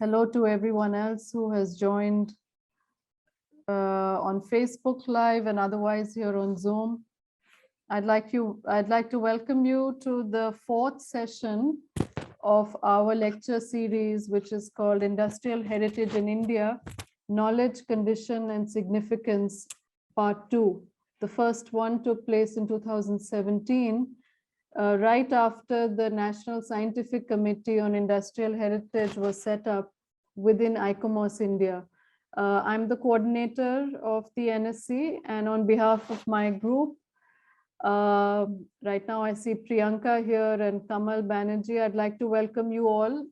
Hello to everyone else who has joined on Facebook Live and otherwise here on Zoom. I'd like to welcome you to the fourth session of our lecture series, which is called Industrial Heritage in India, Knowledge, Condition and Significance, Part 2. The first one took place in 2017, right after the National Scientific Committee on Industrial Heritage was set up within ICOMOS India. I'm the coordinator of the NSC, and on behalf of my group, right now I see Priyanka here and Kamal Banerjee. I'd like to welcome you all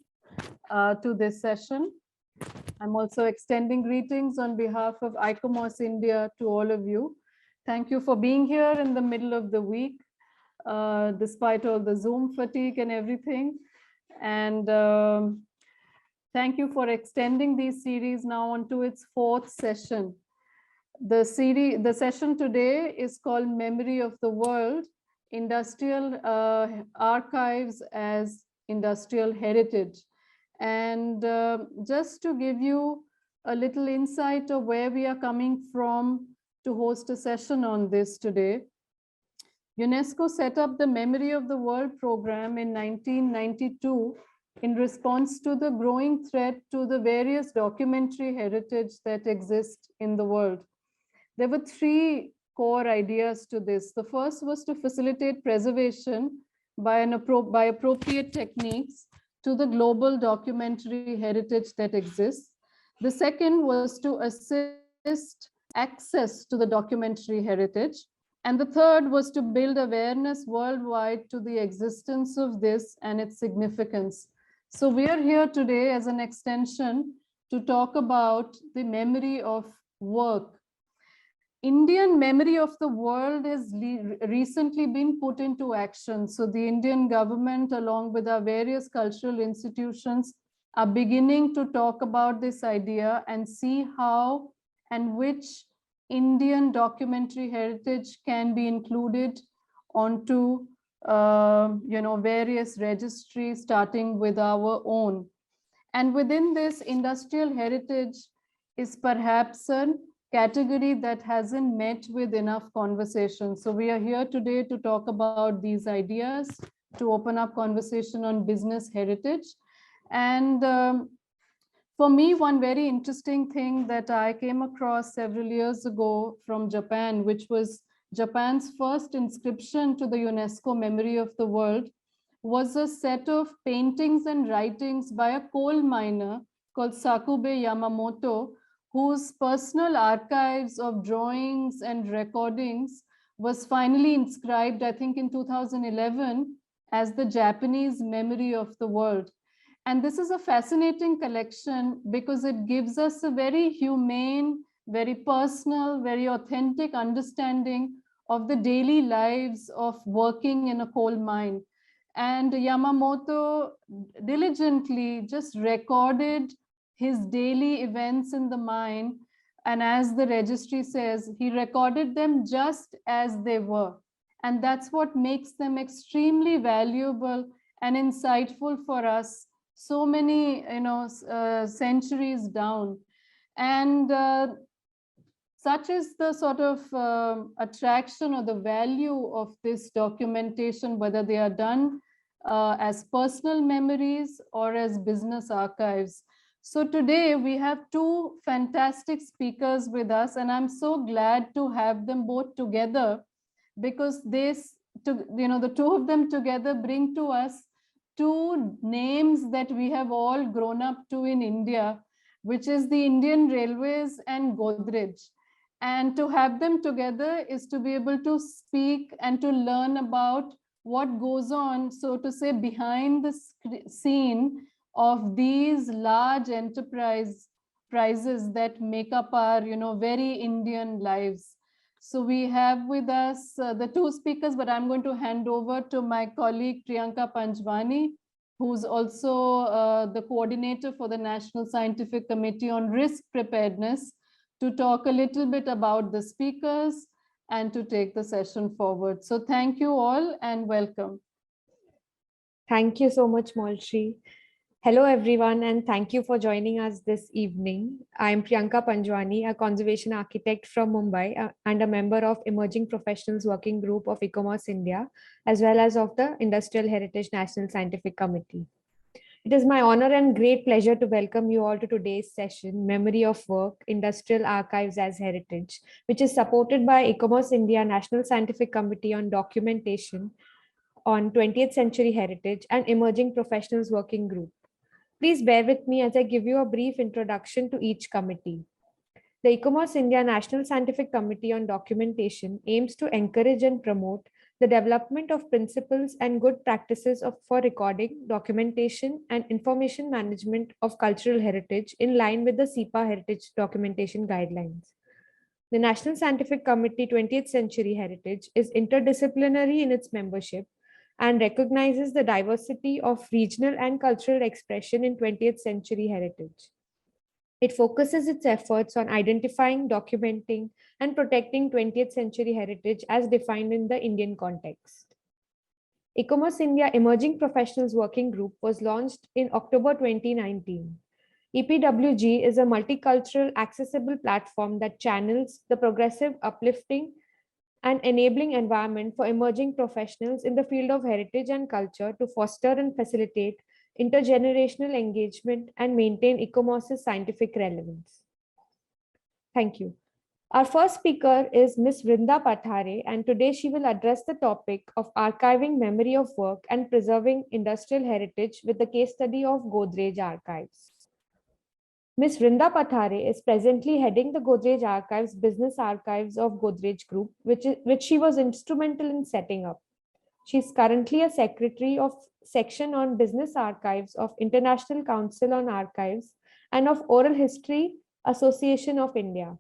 to this session. I'm also extending greetings on behalf of ICOMOS India to all of you. Thank you for being here in the middle of the week, despite all the Zoom fatigue and everything. And thank you for extending these series now onto its fourth session. The session today is called Memory of the World, Industrial Archives as Industrial Heritage. And just to give you a little insight of where we are coming from to host a session on this today, UNESCO set up the Memory of the World program in 1992 in response to the growing threat to the various documentary heritage that exist in the world. There were three core ideas to this. The first was to facilitate preservation by appropriate techniques to the global documentary heritage that exists. The second was to assist access to the documentary heritage. And the third was to build awareness worldwide to the existence of this and its significance. So we are here today as an extension to talk about the memory of work. Indian memory of the world has recently been put into action. So the Indian government, along with our various cultural institutions, are beginning to talk about this idea and see how and which Indian documentary heritage can be included onto various registries, starting with our own. And within this, industrial heritage is perhaps a category that hasn't met with enough conversation. So we are here today to talk about these ideas, to open up conversation on business heritage. And for me, one very interesting thing that I came across several years ago from Japan, which was Japan's first inscription to the UNESCO Memory of the World, was a set of paintings and writings by a coal miner called Sakube Yamamoto, whose personal archives of drawings and recordings was finally inscribed, I think in 2011, as the Japanese Memory of the World. And this is a fascinating collection because it gives us a very humane, very personal, very authentic understanding of the daily lives of working in a coal mine. And Yamamoto diligently just recorded his daily events in the mine. And as the registry says, he recorded them just as they were. And that's what makes them extremely valuable and insightful for us so many centuries down. And such is the sort of attraction or the value of this documentation, whether they are done as personal memories or as business archives. So today we have two fantastic speakers with us, and I'm so glad to have them both together because the two of them together bring to us two names that we have all grown up to in India, which is the Indian Railways and Godrej. And to have them together is to be able to speak and to learn about what goes on, so to say, behind the scene of these large enterprises that make up our, very Indian lives. So we have with us the two speakers, but I'm going to hand over to my colleague Priyanka Panjwani, who's also the coordinator for the National Scientific Committee on Risk Preparedness, to talk a little bit about the speakers and to take the session forward. So thank you all and welcome. Thank you so much, Malshri. Hello, everyone, and thank you for joining us this evening. I am Priyanka Panjwani, a conservation architect from Mumbai and a member of Emerging Professionals Working Group of ICOMOS India, as well as of the Industrial Heritage National Scientific Committee. It is my honor and great pleasure to welcome you all to today's session, Memory of Work, Industrial Archives as Heritage, which is supported by ICOMOS India National Scientific Committee on Documentation on 20th Century Heritage and Emerging Professionals Working Group. Please bear with me as I give you a brief introduction to each committee. The ICOMOS India National Scientific Committee on Documentation aims to encourage and promote the development of principles and good practices for recording, documentation, and information management of cultural heritage in line with the SIPA Heritage Documentation Guidelines. The National Scientific Committee 20th Century Heritage is interdisciplinary in its membership and recognizes the diversity of regional and cultural expression in 20th century heritage. It focuses its efforts on identifying, documenting, and protecting 20th century heritage as defined in the Indian context. ICOMOS India Emerging Professionals Working Group was launched in October 2019. EPWG is a multicultural, accessible platform that channels the progressive, uplifting, and enabling environment for emerging professionals in the field of heritage and culture to foster and facilitate intergenerational engagement and maintain ICOMOS's scientific relevance. Thank you. Our first speaker is Ms. Vrunda Pathare, and today she will address the topic of archiving memory of work and preserving industrial heritage with the case study of Godrej Archives. Ms. Vrunda Pathare is presently heading the Godrej Archives Business Archives of Godrej Group, which she was instrumental in setting up. She is currently a secretary of section on Business Archives of International Council on Archives and of Oral History Association of India.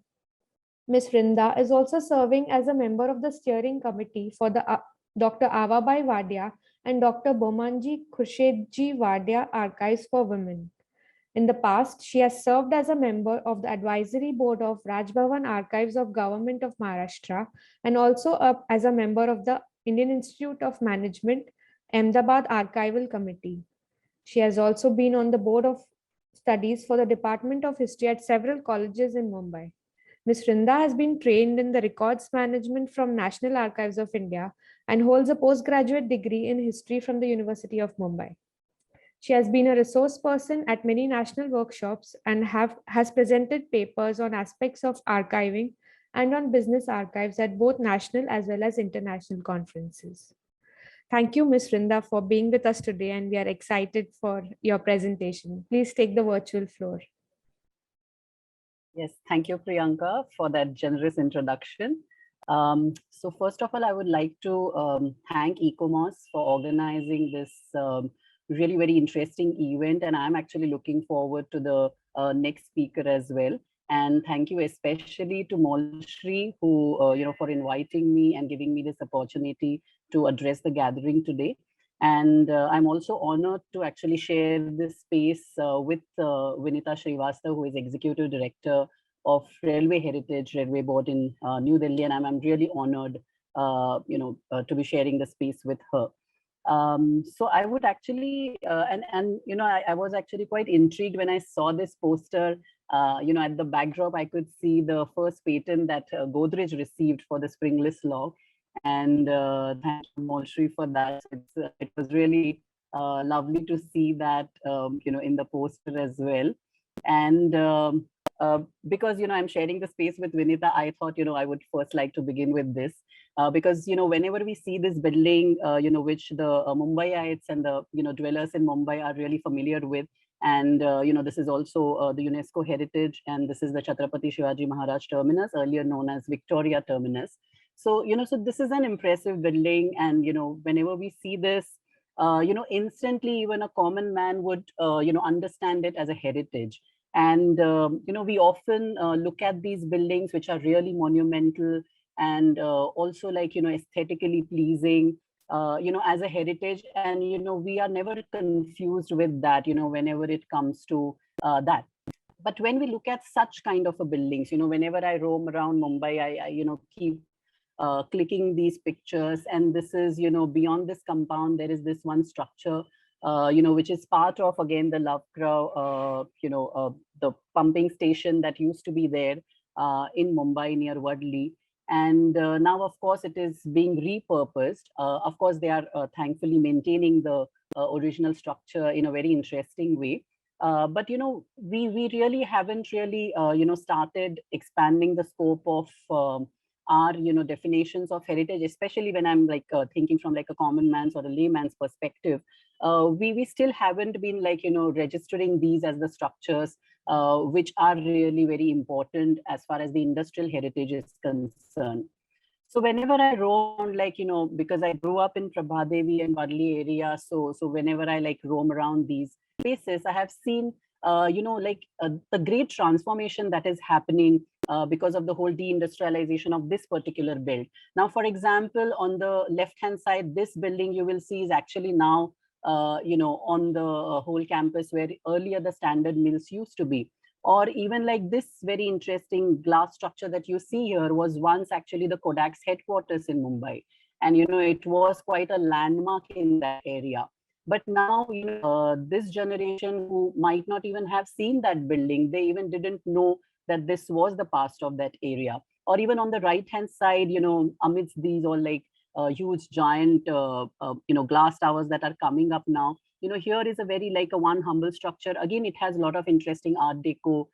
Ms. Vrunda is also serving as a member of the steering committee for the Dr. Avabai Wadia and Dr. Bomanji Khurshedji Wadia Archives for Women. In the past, she has served as a member of the advisory board of Raj Bhavan Archives of Government of Maharashtra and also as a member of the Indian Institute of Management, Ahmedabad Archival Committee. She has also been on the board of studies for the Department of History at several colleges in Mumbai. Ms. Vrunda has been trained in the records management from National Archives of India and holds a postgraduate degree in history from the University of Mumbai. She has been a resource person at many national workshops and has presented papers on aspects of archiving and on business archives at both national as well as international conferences. Thank you, Ms. Vrunda, for being with us today, and we are excited for your presentation. Please take the virtual floor. Yes, thank you, Priyanka, for that generous introduction. So first of all, I would like to thank ICOMOS for organizing this really very interesting event, and I'm actually looking forward to the next speaker as well. And thank you especially to Molshri, who for inviting me and giving me this opportunity to address the gathering today. And I'm also honored to actually share this space with Vinita Srivastava, who is Executive Director of Railway Heritage Railway Board in New Delhi, and I'm really honored, to be sharing the space with her. So I would actually, I was actually quite intrigued when I saw this poster. At the backdrop, I could see the first patent that Godrej received for the springless lock, and thank you, Molshri, for that. It was really lovely to see that, in the poster as well. And because I'm sharing the space with Vinita, I thought I would first like to begin with this. Because whenever we see this building, which the Mumbaiites and the dwellers in Mumbai are really familiar with, and this is also the UNESCO heritage, and this is the Chhatrapati Shivaji Maharaj terminus, earlier known as Victoria terminus. So so this is an impressive building, and whenever we see this, instantly even a common man would understand it as a heritage. And we often look at these buildings which are really monumental and also aesthetically pleasing, as a heritage, and we are never confused with that whenever it comes to that. But when we look at such kind of a buildings, whenever I roam around Mumbai, I keep clicking these pictures, and this is beyond this compound there is this one structure which is part of, again, the Lovegrove, the pumping station that used to be there in Mumbai near Wadley. And now, of course, it is being repurposed. Of course, they are thankfully maintaining the original structure in a very interesting way. But, we really haven't really, started expanding the scope of our, definitions of heritage, especially when I'm like thinking from like a common man's or a layman's perspective. We still haven't been like, registering these as the structures which are really very important as far as the industrial heritage is concerned. So whenever I roam, like, because I grew up in Prabhadevi and Wadley area, so whenever I like roam around these places, I have seen, the great transformation that is happening because of the whole deindustrialization of this particular build. Now, for example, on the left-hand side, this building you will see is actually now, on the whole campus where earlier the standard mills used to be. Or even like this very interesting glass structure that you see here was once actually the Kodak's headquarters in Mumbai. And, it was quite a landmark in that area. But now, this generation who might not even have seen that building, they even didn't know that this was the past of that area. Or even on the right-hand side, amidst these all like huge giant, glass towers that are coming up now, here is a very like a one humble structure. Again, it has a lot of interesting Art Deco,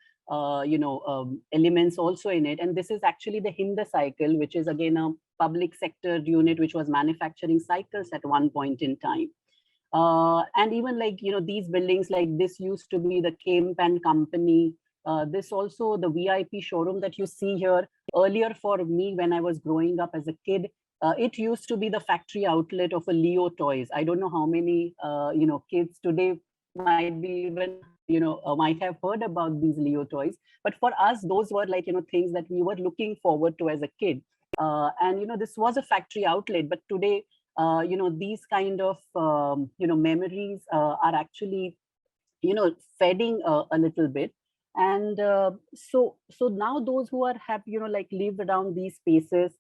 elements also in it. And this is actually the Hind cycle, which is again a public sector unit, which was manufacturing cycles at one point in time. And even like, these buildings like this used to be the Kemp and Company. This also the VIP showroom that you see here. Earlier for me, when I was growing up as a kid, it used to be the factory outlet of a Leo Toys. I don't know how many, kids today might be even, might have heard about these Leo Toys. But for us, those were like, things that we were looking forward to as a kid. And, this was a factory outlet. But today, these kind of, memories are actually, fading a little bit. And so now those who have, like lived around these spaces,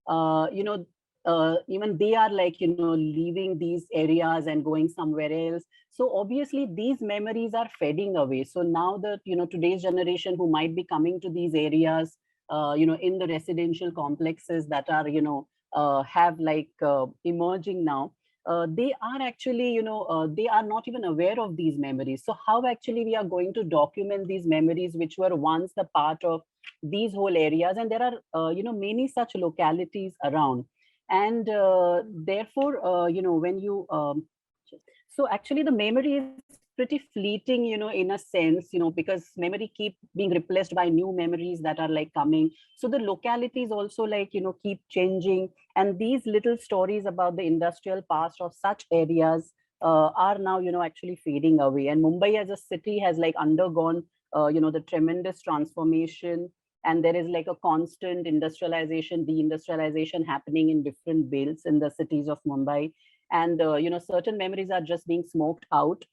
even they are like, leaving these areas and going somewhere else. So obviously these memories are fading away. So now that, today's generation who might be coming to these areas, in the residential complexes that are, have like emerging now, they are actually, they are not even aware of these memories. So how actually we are going to document these memories, which were once the part of these whole areas? And there are, many such localities around. And therefore, when you, so actually the memory is pretty fleeting, in a sense, because memory keep being replaced by new memories that are like coming. So the localities also like, keep changing. And these little stories about the industrial past of such areas are now, actually fading away. And Mumbai as a city has like undergone, the tremendous transformation. And there is like a constant industrialization, deindustrialization happening in different belts in the cities of Mumbai. And, certain memories are just being smoked out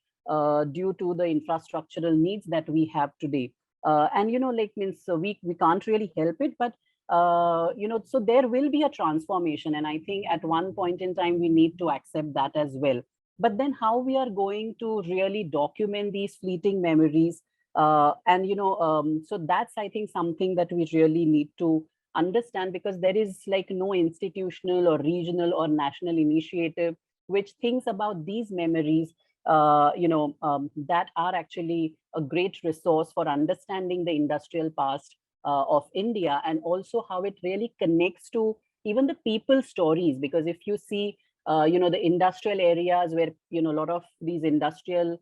due to the infrastructural needs that we have today. And, like means we can't really help it, but, so there will be a transformation. And I think at one point in time, we need to accept that as well. But then how we are going to really document these fleeting memories, and, so that's, I think, something that we really need to understand, because there is like no institutional or regional or national initiative which thinks about these memories, that are actually a great resource for understanding the industrial past of India, and also how it really connects to even the people's stories. Because if you see, the industrial areas where, a lot of these industrial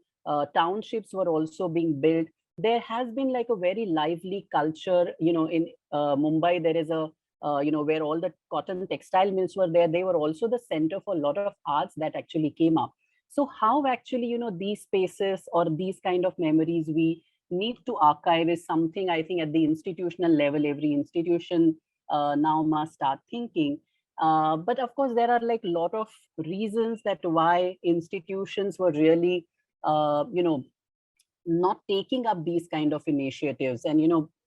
townships were also being built, there has been like a very lively culture, in Mumbai. There is a, where all the cotton textile mills were there, they were also the center for a lot of arts that actually came up. So how actually, these spaces or these kind of memories we need to archive is something I think at the institutional level, every institution now must start thinking. But of course, there are like a lot of reasons that why institutions were really, not taking up these kind of initiatives. And,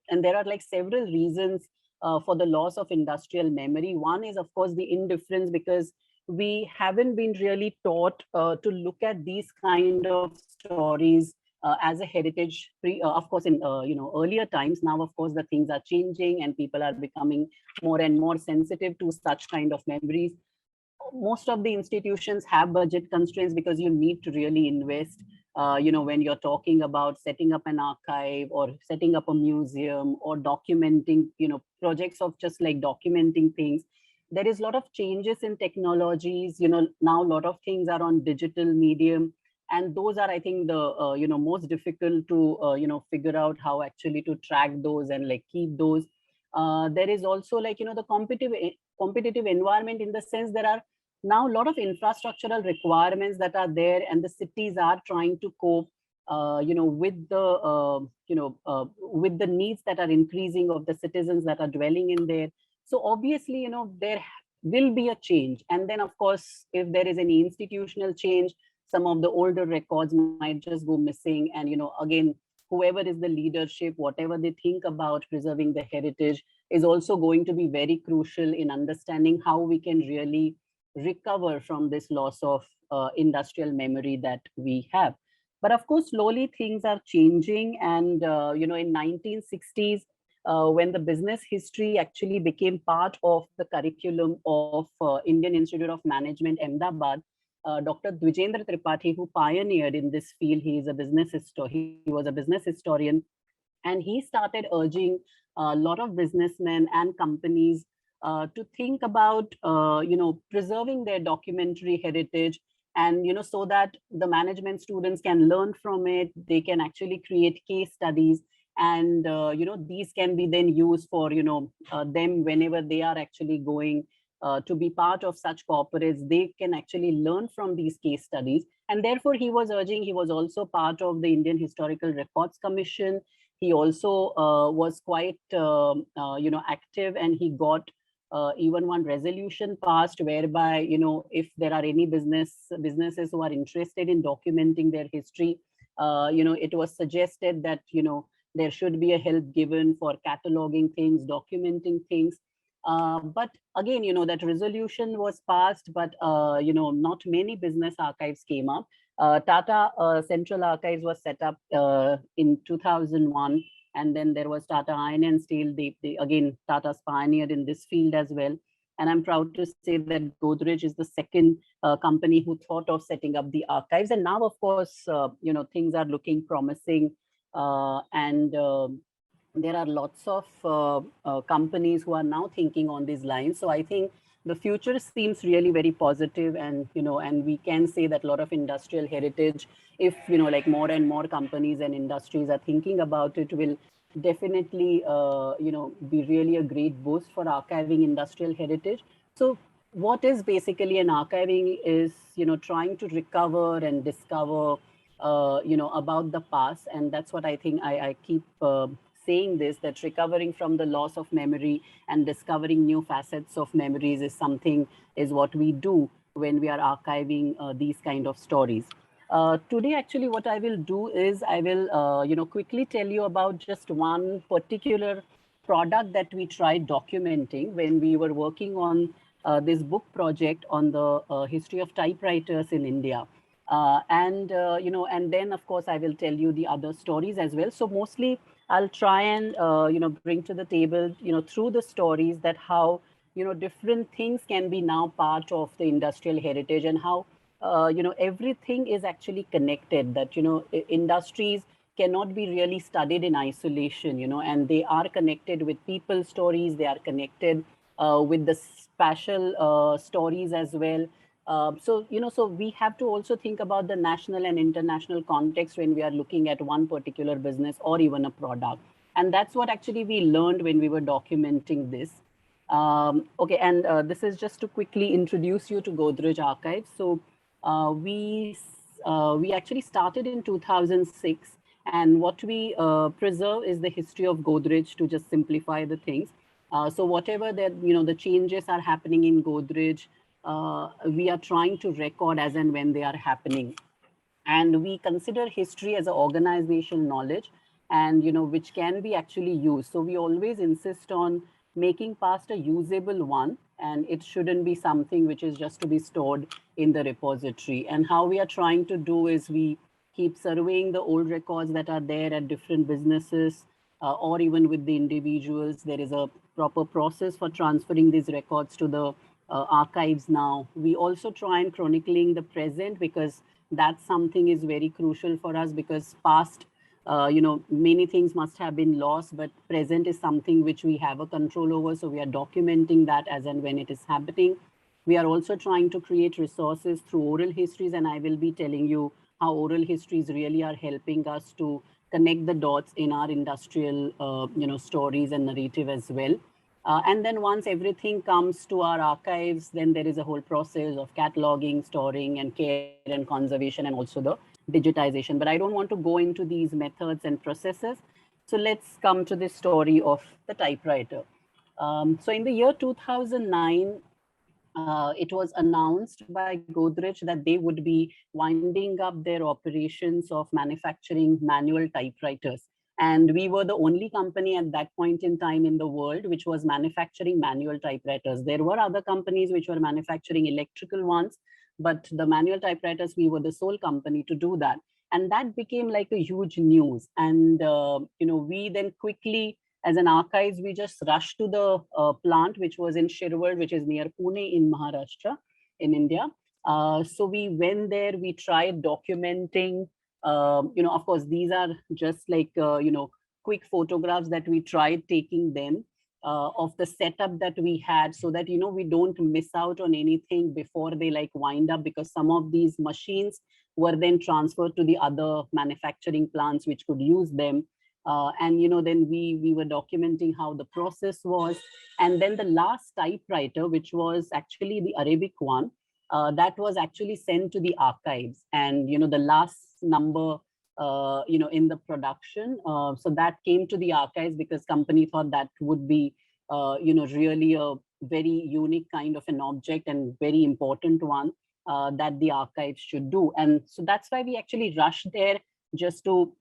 and there are like several reasons for the loss of industrial memory. One is, of course, the indifference, because, we haven't been really taught to look at these kind of stories as a heritage. Of course, in earlier times. Now, of course, the things are changing and people are becoming more and more sensitive to such kind of memories. Most of the institutions have budget constraints because you need to really invest. When you're talking about setting up an archive or setting up a museum or documenting, projects of just like documenting things, there is a lot of changes in technologies. Now a lot of things are on digital medium, and those are, I think, the most difficult to figure out how actually to track those and like keep those. There is also like the competitive environment, in the sense there are now a lot of infrastructural requirements that are there, and the cities are trying to cope with the needs that are increasing of the citizens that are dwelling in there. So obviously, there will be a change. And then, of course, if there is any institutional change, some of the older records might just go missing. And, again, whoever is the leadership, whatever they think about preserving the heritage is also going to be very crucial in understanding how we can really recover from this loss of industrial memory that we have. But of course, slowly things are changing. And, in 1960s, when the business history actually became part of the curriculum of Indian Institute of Management, Ahmedabad, Dr. Dwijendra Tripathi, who pioneered in this field, he was a business historian, and he started urging a lot of businessmen and companies to think about, preserving their documentary heritage, and, so that the management students can learn from it. They can actually create case studies, and, these can be then used for, them whenever they are actually going to be part of such corporates. They can actually learn from these case studies. And therefore, he was also part of the Indian Historical Records Commission. He also was quite, active, and he got even one resolution passed whereby, if there are any businesses who are interested in documenting their history, it was suggested that, there should be a help given for cataloging things, documenting things. But again, that resolution was passed, but, not many business archives came up. Tata Central Archives was set up in 2001. And then there was Tata Iron and Steel. Again, Tata's pioneered in this field as well. And I'm proud to say that Godrej is the second company who thought of setting up the archives. And now, of course, things are looking promising. And there are lots of companies who are now thinking on these lines. So I think the future seems really very positive, and and we can say that a lot of industrial heritage, if like more and more companies and industries are thinking about it, will definitely be really a great boost for archiving industrial heritage. So what is basically an archiving is trying to recover and discover about the past. And that's what I think I keep saying this, that recovering from the loss of memory and discovering new facets of memories is what we do when we are archiving these kind of stories. Today, actually, what I will do is I will, quickly tell you about just one particular product that we tried documenting when we were working on this book project on the history of typewriters in India. And then, of course, I will tell you the other stories as well. So mostly I'll try and, bring to the table, through the stories, that how, different things can be now part of the industrial heritage, and how, everything is actually connected, that, industries cannot be really studied in isolation, and they are connected with people's stories. They are connected with the spatial stories as well. So we have to also think about the national and international context when we are looking at one particular business or even a product. And that's what actually we learned when we were documenting this. Okay, and this is just to quickly introduce you to Godrej Archives. So we actually started in 2006, and what we preserve is the history of Godrej, to just simplify the things. So whatever that, the changes are happening in Godrej, we are trying to record as and when they are happening. And we consider history as an organizational knowledge, and which can be actually used. So we always insist on making past a usable one, and it shouldn't be something which is just to be stored in the repository. And how we are trying to do is we keep surveying the old records that are there at different businesses, or even with the individuals. There is a proper process for transferring these records to the archives now. We also try and chronicling the present, because that's something is very crucial for us, because past, many things must have been lost, but present is something which we have a control over. So we are documenting that as and when it is happening. We are also trying to create resources through oral histories, and I will be telling you how oral histories really are helping us to connect the dots in our industrial, stories and narrative as well. And then once everything comes to our archives, then there is a whole process of cataloging, storing, and care and conservation, and also the digitization. But I don't want to go into these methods and processes. So let's come to the story of the typewriter. So in the year 2009, it was announced by Godrej that they would be winding up their operations of manufacturing manual typewriters. And we were the only company at that point in time in the world which was manufacturing manual typewriters. There were other companies which were manufacturing electrical ones, but the manual typewriters, we were the sole company to do that. And that became like a huge news. And, we then quickly, as an archives, we just rushed to the plant, which was in Shirwad, which is near Pune in Maharashtra, in India. So we went there, we tried documenting, of course, these are just like, quick photographs that we tried taking them of the setup that we had, so that, we don't miss out on anything before they like wind up, because some of these machines were then transferred to the other manufacturing plants which could use them. And then we were documenting how the process was. And then the last typewriter, which was actually the Arabic one, that was actually sent to the archives. And the last number, in the production, so that came to the archives because company thought that would be, really a very unique kind of an object and very important one that the archives should do. And so that's why we actually rushed there, just to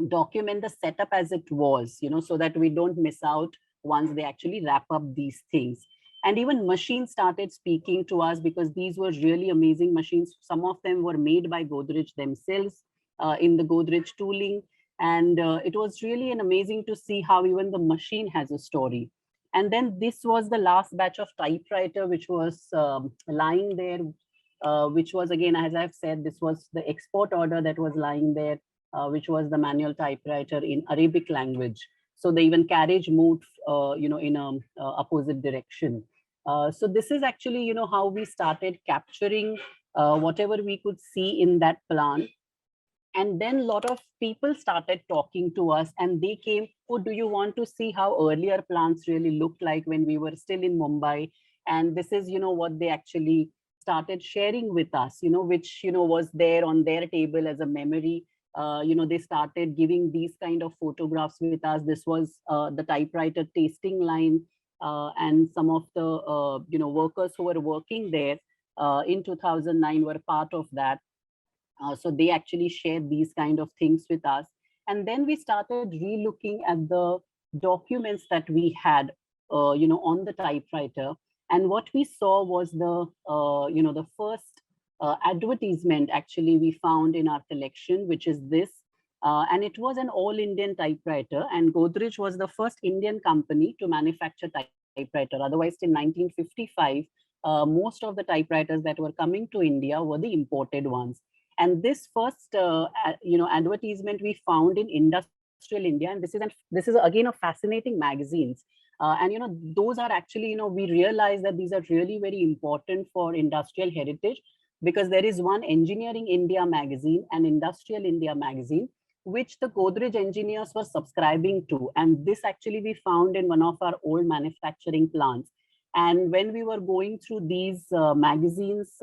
document the setup as it was, so that we don't miss out once they actually wrap up these things. And even machines started speaking to us, because these were really amazing machines. Some of them were made by Godrej themselves in the Godrej tooling. And it was really an amazing to see how even the machine has a story. And then this was the last batch of typewriter, which was lying there, which was, again, as I've said, this was the export order that was lying there, which was the manual typewriter in Arabic language. So the even carriage moved, in a opposite direction. So this is actually, how we started capturing whatever we could see in that plant. And then a lot of people started talking to us, and they came, oh, do you want to see how earlier plants really looked like when we were still in Mumbai? And this is, what they actually started sharing with us, which, was there on their table as a memory. They started giving these kind of photographs with us. This was the typewriter tasting line, and some of the workers who were working there in 2009 were part of that. So they actually shared these kind of things with us. And then we started re-looking at the documents that we had, on the typewriter. And what we saw was the first advertisement actually we found in our collection, which is this. And it was an all-Indian typewriter. And Godrej was the first Indian company to manufacture typewriter. Otherwise, in 1955, most of the typewriters that were coming to India were the imported ones. And this first, advertisement we found in Industrial India, and this is again a fascinating magazines. And those are actually, we realize that these are really very important for industrial heritage, because there is one Engineering India magazine and Industrial India magazine, which the Godrej engineers were subscribing to. And this actually we found in one of our old manufacturing plants. And when we were going through these magazines,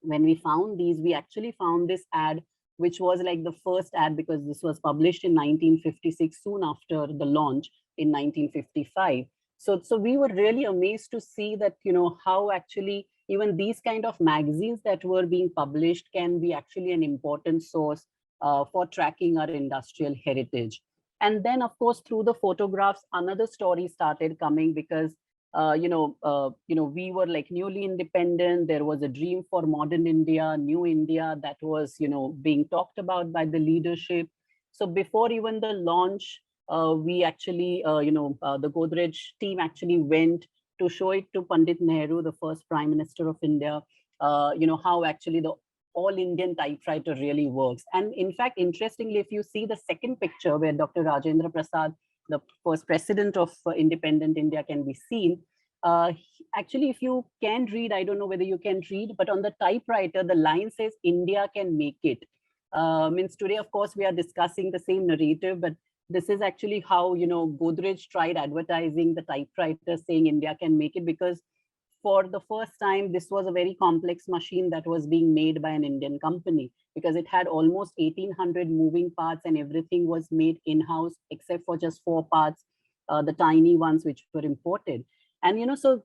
when we found these, we actually found this ad, which was like the first ad, because this was published in 1956, soon after the launch in 1955. So we were really amazed to see that, how actually even these kind of magazines that were being published can be actually an important source for tracking our industrial heritage. And then, of course, through the photographs, another story started coming, because we were like newly independent. There was a dream for modern India, new India that was, being talked about by the leadership. So before even the launch, we actually, the Godrej team actually went to show it to Pandit Nehru, the first Prime Minister of India, how actually the all Indian typewriter really works. And in fact, interestingly, if you see the second picture where Dr. Rajendra Prasad, the first president of independent India, can be seen. Actually, if you can read, I don't know whether you can read, but on the typewriter, the line says, India can make it. Means today, of course, we are discussing the same narrative, but this is actually how, Godrej tried advertising the typewriter, saying India can make it, because for the first time, this was a very complex machine that was being made by an Indian company, because it had almost 1800 moving parts and everything was made in-house except for just 4 parts, the tiny ones which were imported. And, so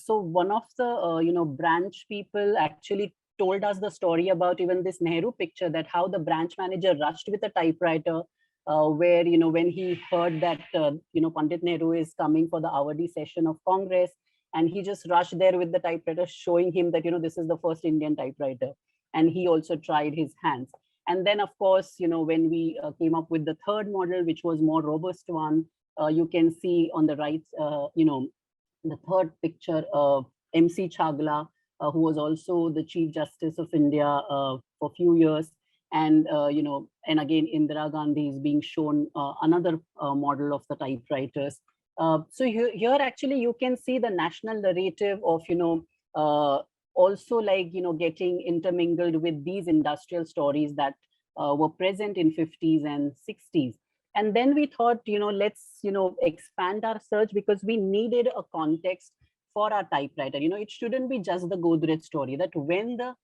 one of the, branch people actually told us the story about even this Nehru picture, that how the branch manager rushed with a typewriter, where, when he heard that, Pandit Nehru is coming for the Avadi session of Congress, and he just rushed there with the typewriter, showing him that, this is the first Indian typewriter. And he also tried his hands. And then, of course, when we came up with the third model, which was more robust one, you can see on the right, the third picture, MC Chagla, who was also the Chief Justice of India for a few years. And, and again, Indira Gandhi is being shown another model of the typewriters. So here actually you can see the national narrative of, also like, getting intermingled with these industrial stories that were present in 50s and 60s. And then we thought, let's, expand our search, because we needed a context for our typewriter. It shouldn't be just the Godrej story, that when the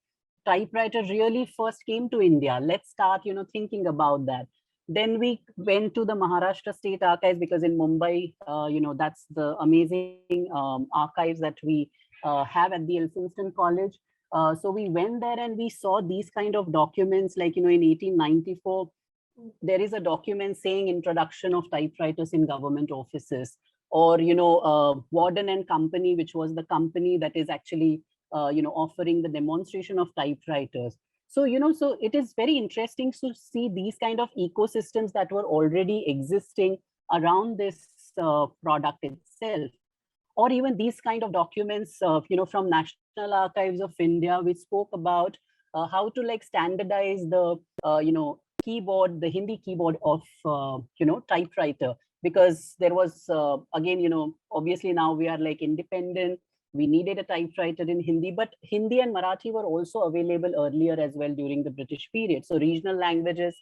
typewriter really first came to India, let's start, thinking about that. Then we went to the Maharashtra State Archives, because in Mumbai, that's the amazing archives that we have at the Elphinstone College. So we went there and we saw these kind of documents, like, in 1894, there is a document saying introduction of typewriters in government offices, or, Warden and Company, which was the company that is actually, offering the demonstration of typewriters. So, so it is very interesting to see these kind of ecosystems that were already existing around this product itself, or even these kind of documents, from National Archives of India, which spoke about how to like standardize the, keyboard, the Hindi keyboard of, typewriter, because there was, again, obviously now we are like independent. We needed a typewriter in Hindi, but Hindi and Marathi were also available earlier as well during the British period. So regional languages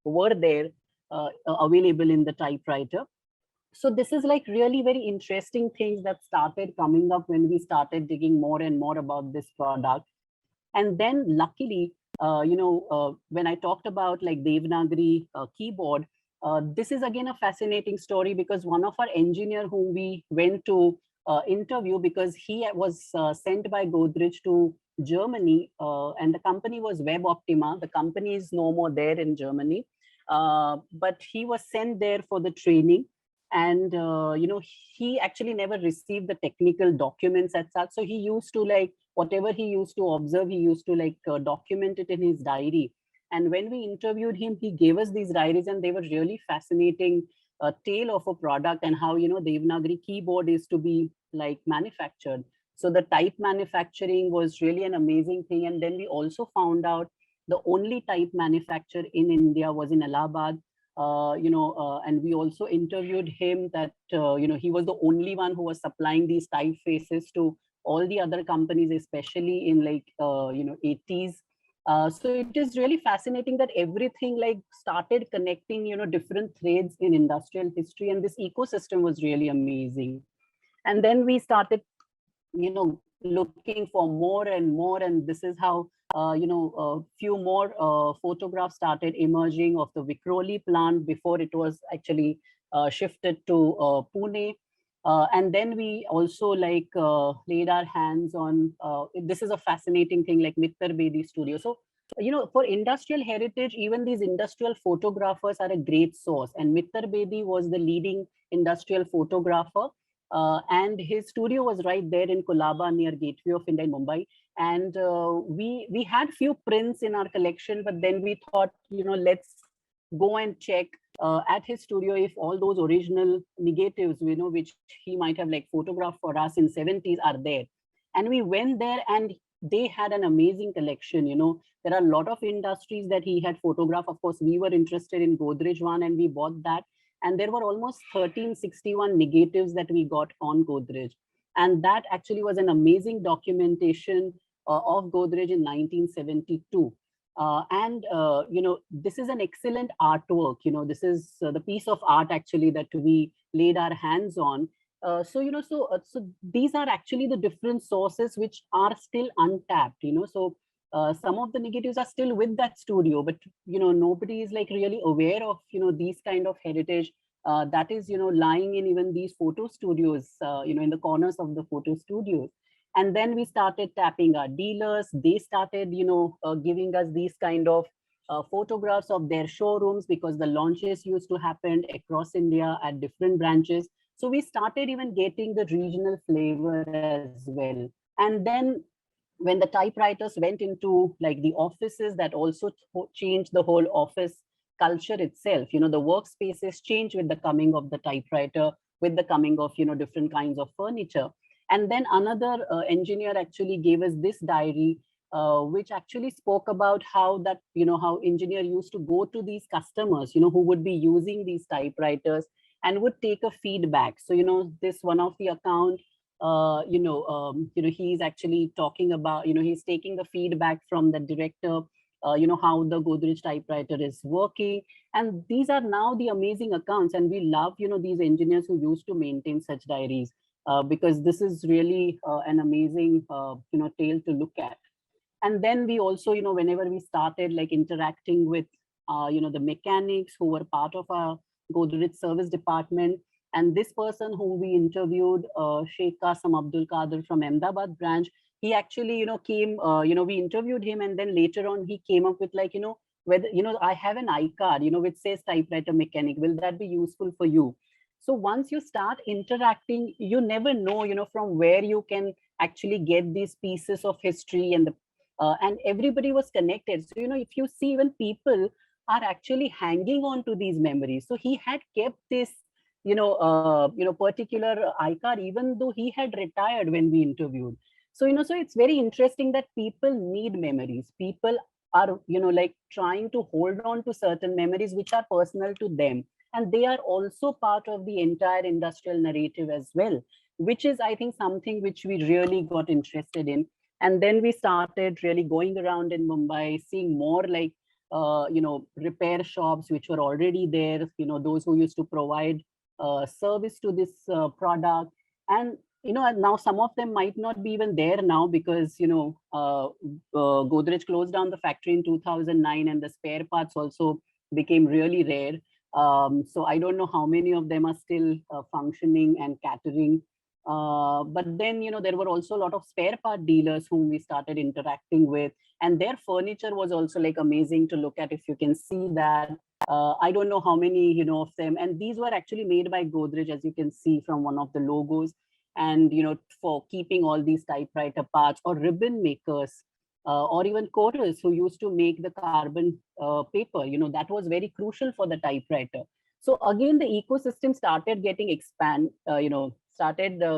were there available in the typewriter. So this is like really very interesting things that started coming up when we started digging more and more about this product. And then luckily, when I talked about like Devanagari keyboard, this is again a fascinating story, because one of our engineer whom we went to interview, because he was sent by Godrej to Germany, and the company was Web Optima. The company is no more there in Germany, but he was sent there for the training. And, he actually never received the technical documents as such. So he used to like, whatever he used to observe, he used to like document it in his diary. And when we interviewed him, he gave us these diaries, and they were really fascinating tale of a product, and how, Devanagari keyboard is to be like manufactured. So the type manufacturing was really an amazing thing. And then we also found out the only type manufacturer in India was in Allahabad. And we also interviewed him that, he was the only one who was supplying these typefaces to all the other companies, especially in like, 80s. So it is really fascinating that everything like started connecting, different threads in industrial history, and this ecosystem was really amazing. And then we started, looking for more and more, and this is how, a few more photographs started emerging of the Vikhroli plant before it was actually shifted to Pune. And then we also like laid our hands on, this is a fascinating thing, like Mittar Bedi studio. So, for industrial heritage, even these industrial photographers are a great source. And Mittar Bedi was the leading industrial photographer. And his studio was right there in Kolaba near Gateway of India in Mumbai. And we had few prints in our collection, but then we thought, let's go and check at his studio if all those original negatives, which he might have like photographed for us in 70s are there. And we went there and they had an amazing collection. There are a lot of industries that he had photographed. Of course, we were interested in Godrej one and we bought that. And there were almost 1361 negatives that we got on Godrej. And that actually was an amazing documentation of Godrej in 1972. This is an excellent artwork. This is the piece of art actually that we laid our hands on. So these are actually the different sources which are still untapped. Some of the negatives are still with that studio, but nobody is like really aware of these kind of heritage that is lying in even these photo studios, in the corners of the photo studios. And then we started tapping our dealers. They started giving us these kind of photographs of their showrooms, because the launches used to happen across India at different branches. So we started even getting the regional flavor as well. And then when the typewriters went into like the offices, that also changed the whole office culture itself. The workspaces changed with the coming of the typewriter, with the coming of different kinds of furniture. And then another engineer actually gave us this diary, which actually spoke about how that, how engineer used to go to these customers, who would be using these typewriters and would take a feedback. So, this one of the account, he's actually talking about, he's taking the feedback from the director, how the Godrej typewriter is working. And these are now the amazing accounts. And we love, these engineers who used to maintain such diaries, because this is really an amazing, tale to look at. And then we also, whenever we started like interacting with, the mechanics who were part of our Godrej service department, and this person whom we interviewed, Sheikh Qasem Abdul Qadir from Ahmedabad branch, he actually, came, we interviewed him, and then later on he came up with like, whether, I have an iCard, which says typewriter mechanic, will that be useful for you? So once you start interacting, you never know, from where you can actually get these pieces of history, and everybody was connected. So, if you see, even people are actually hanging on to these memories. So he had kept this, particular iCard, even though he had retired when we interviewed. So, so it's very interesting that people need memories. People are, like trying to hold on to certain memories which are personal to them. And they are also part of the entire industrial narrative as well, which is, I think, something which we really got interested in. And then we started really going around in Mumbai, seeing more like, repair shops, which were already there, those who used to provide service to this product. And, now some of them might not be even there now, because, Godrej closed down the factory in 2009, and the spare parts also became really rare. So I don't know how many of them are still functioning and catering. But then, there were also a lot of spare part dealers whom we started interacting with, and their furniture was also like amazing to look at. If you can see that, I don't know how many, of them. And these were actually made by Godrej, as you can see from one of the logos. And, for keeping all these typewriter parts, or ribbon makers, or even coders who used to make the carbon paper, that was very crucial for the typewriter. So again, the ecosystem started getting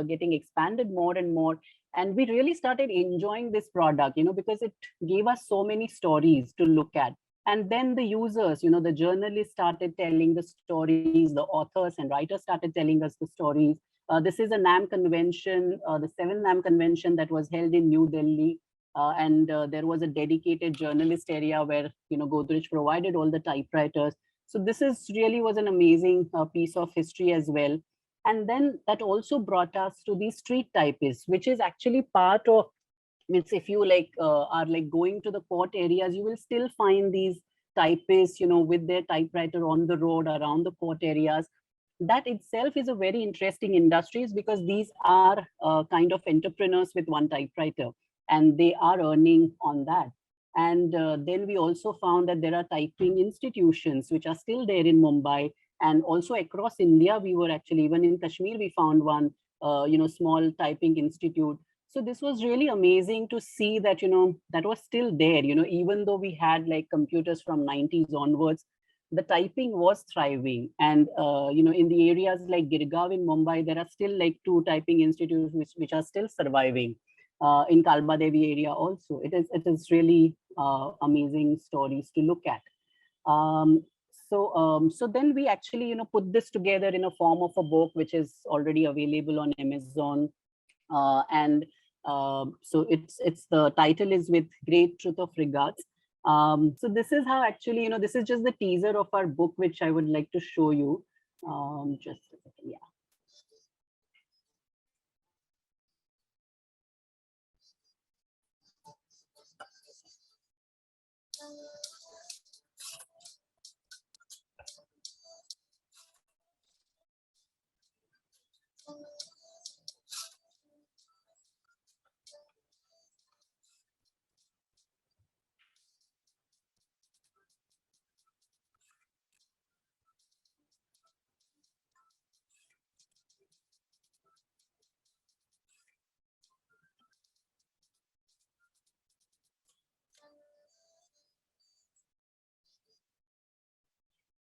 getting expanded more and more. And we really started enjoying this product, because it gave us so many stories to look at. And then the users, the journalists started telling the stories, the authors and writers started telling us the stories. This is a NAM convention, the 7th NAM convention that was held in New Delhi. And there was a dedicated journalist area where, Godrej provided all the typewriters. So this really was an amazing piece of history as well. And then that also brought us to the street typists, which is actually part of, means if you are like going to the court areas, you will still find these typists, with their typewriter on the road around the court areas. That itself is a very interesting industry, because these are kind of entrepreneurs with one typewriter, and they are earning on that. And then we also found that there are typing institutions which are still there in Mumbai, and also across India. We were actually, even in Kashmir, we found one small typing institute. So this was really amazing to see that, that was still there, even though we had like computers from 90s onwards, the typing was thriving. And, in the areas like Girgaon in Mumbai, there are still like 2 typing institutes which are still surviving. In Kalba Devi area also. It is really amazing stories to look at. So then we actually, put this together in a form of a book, which is already available on Amazon. So it's the title is With Great Truth of Regards. So this is how actually, this is just the teaser of our book, which I would like to show you. Just a second, yeah.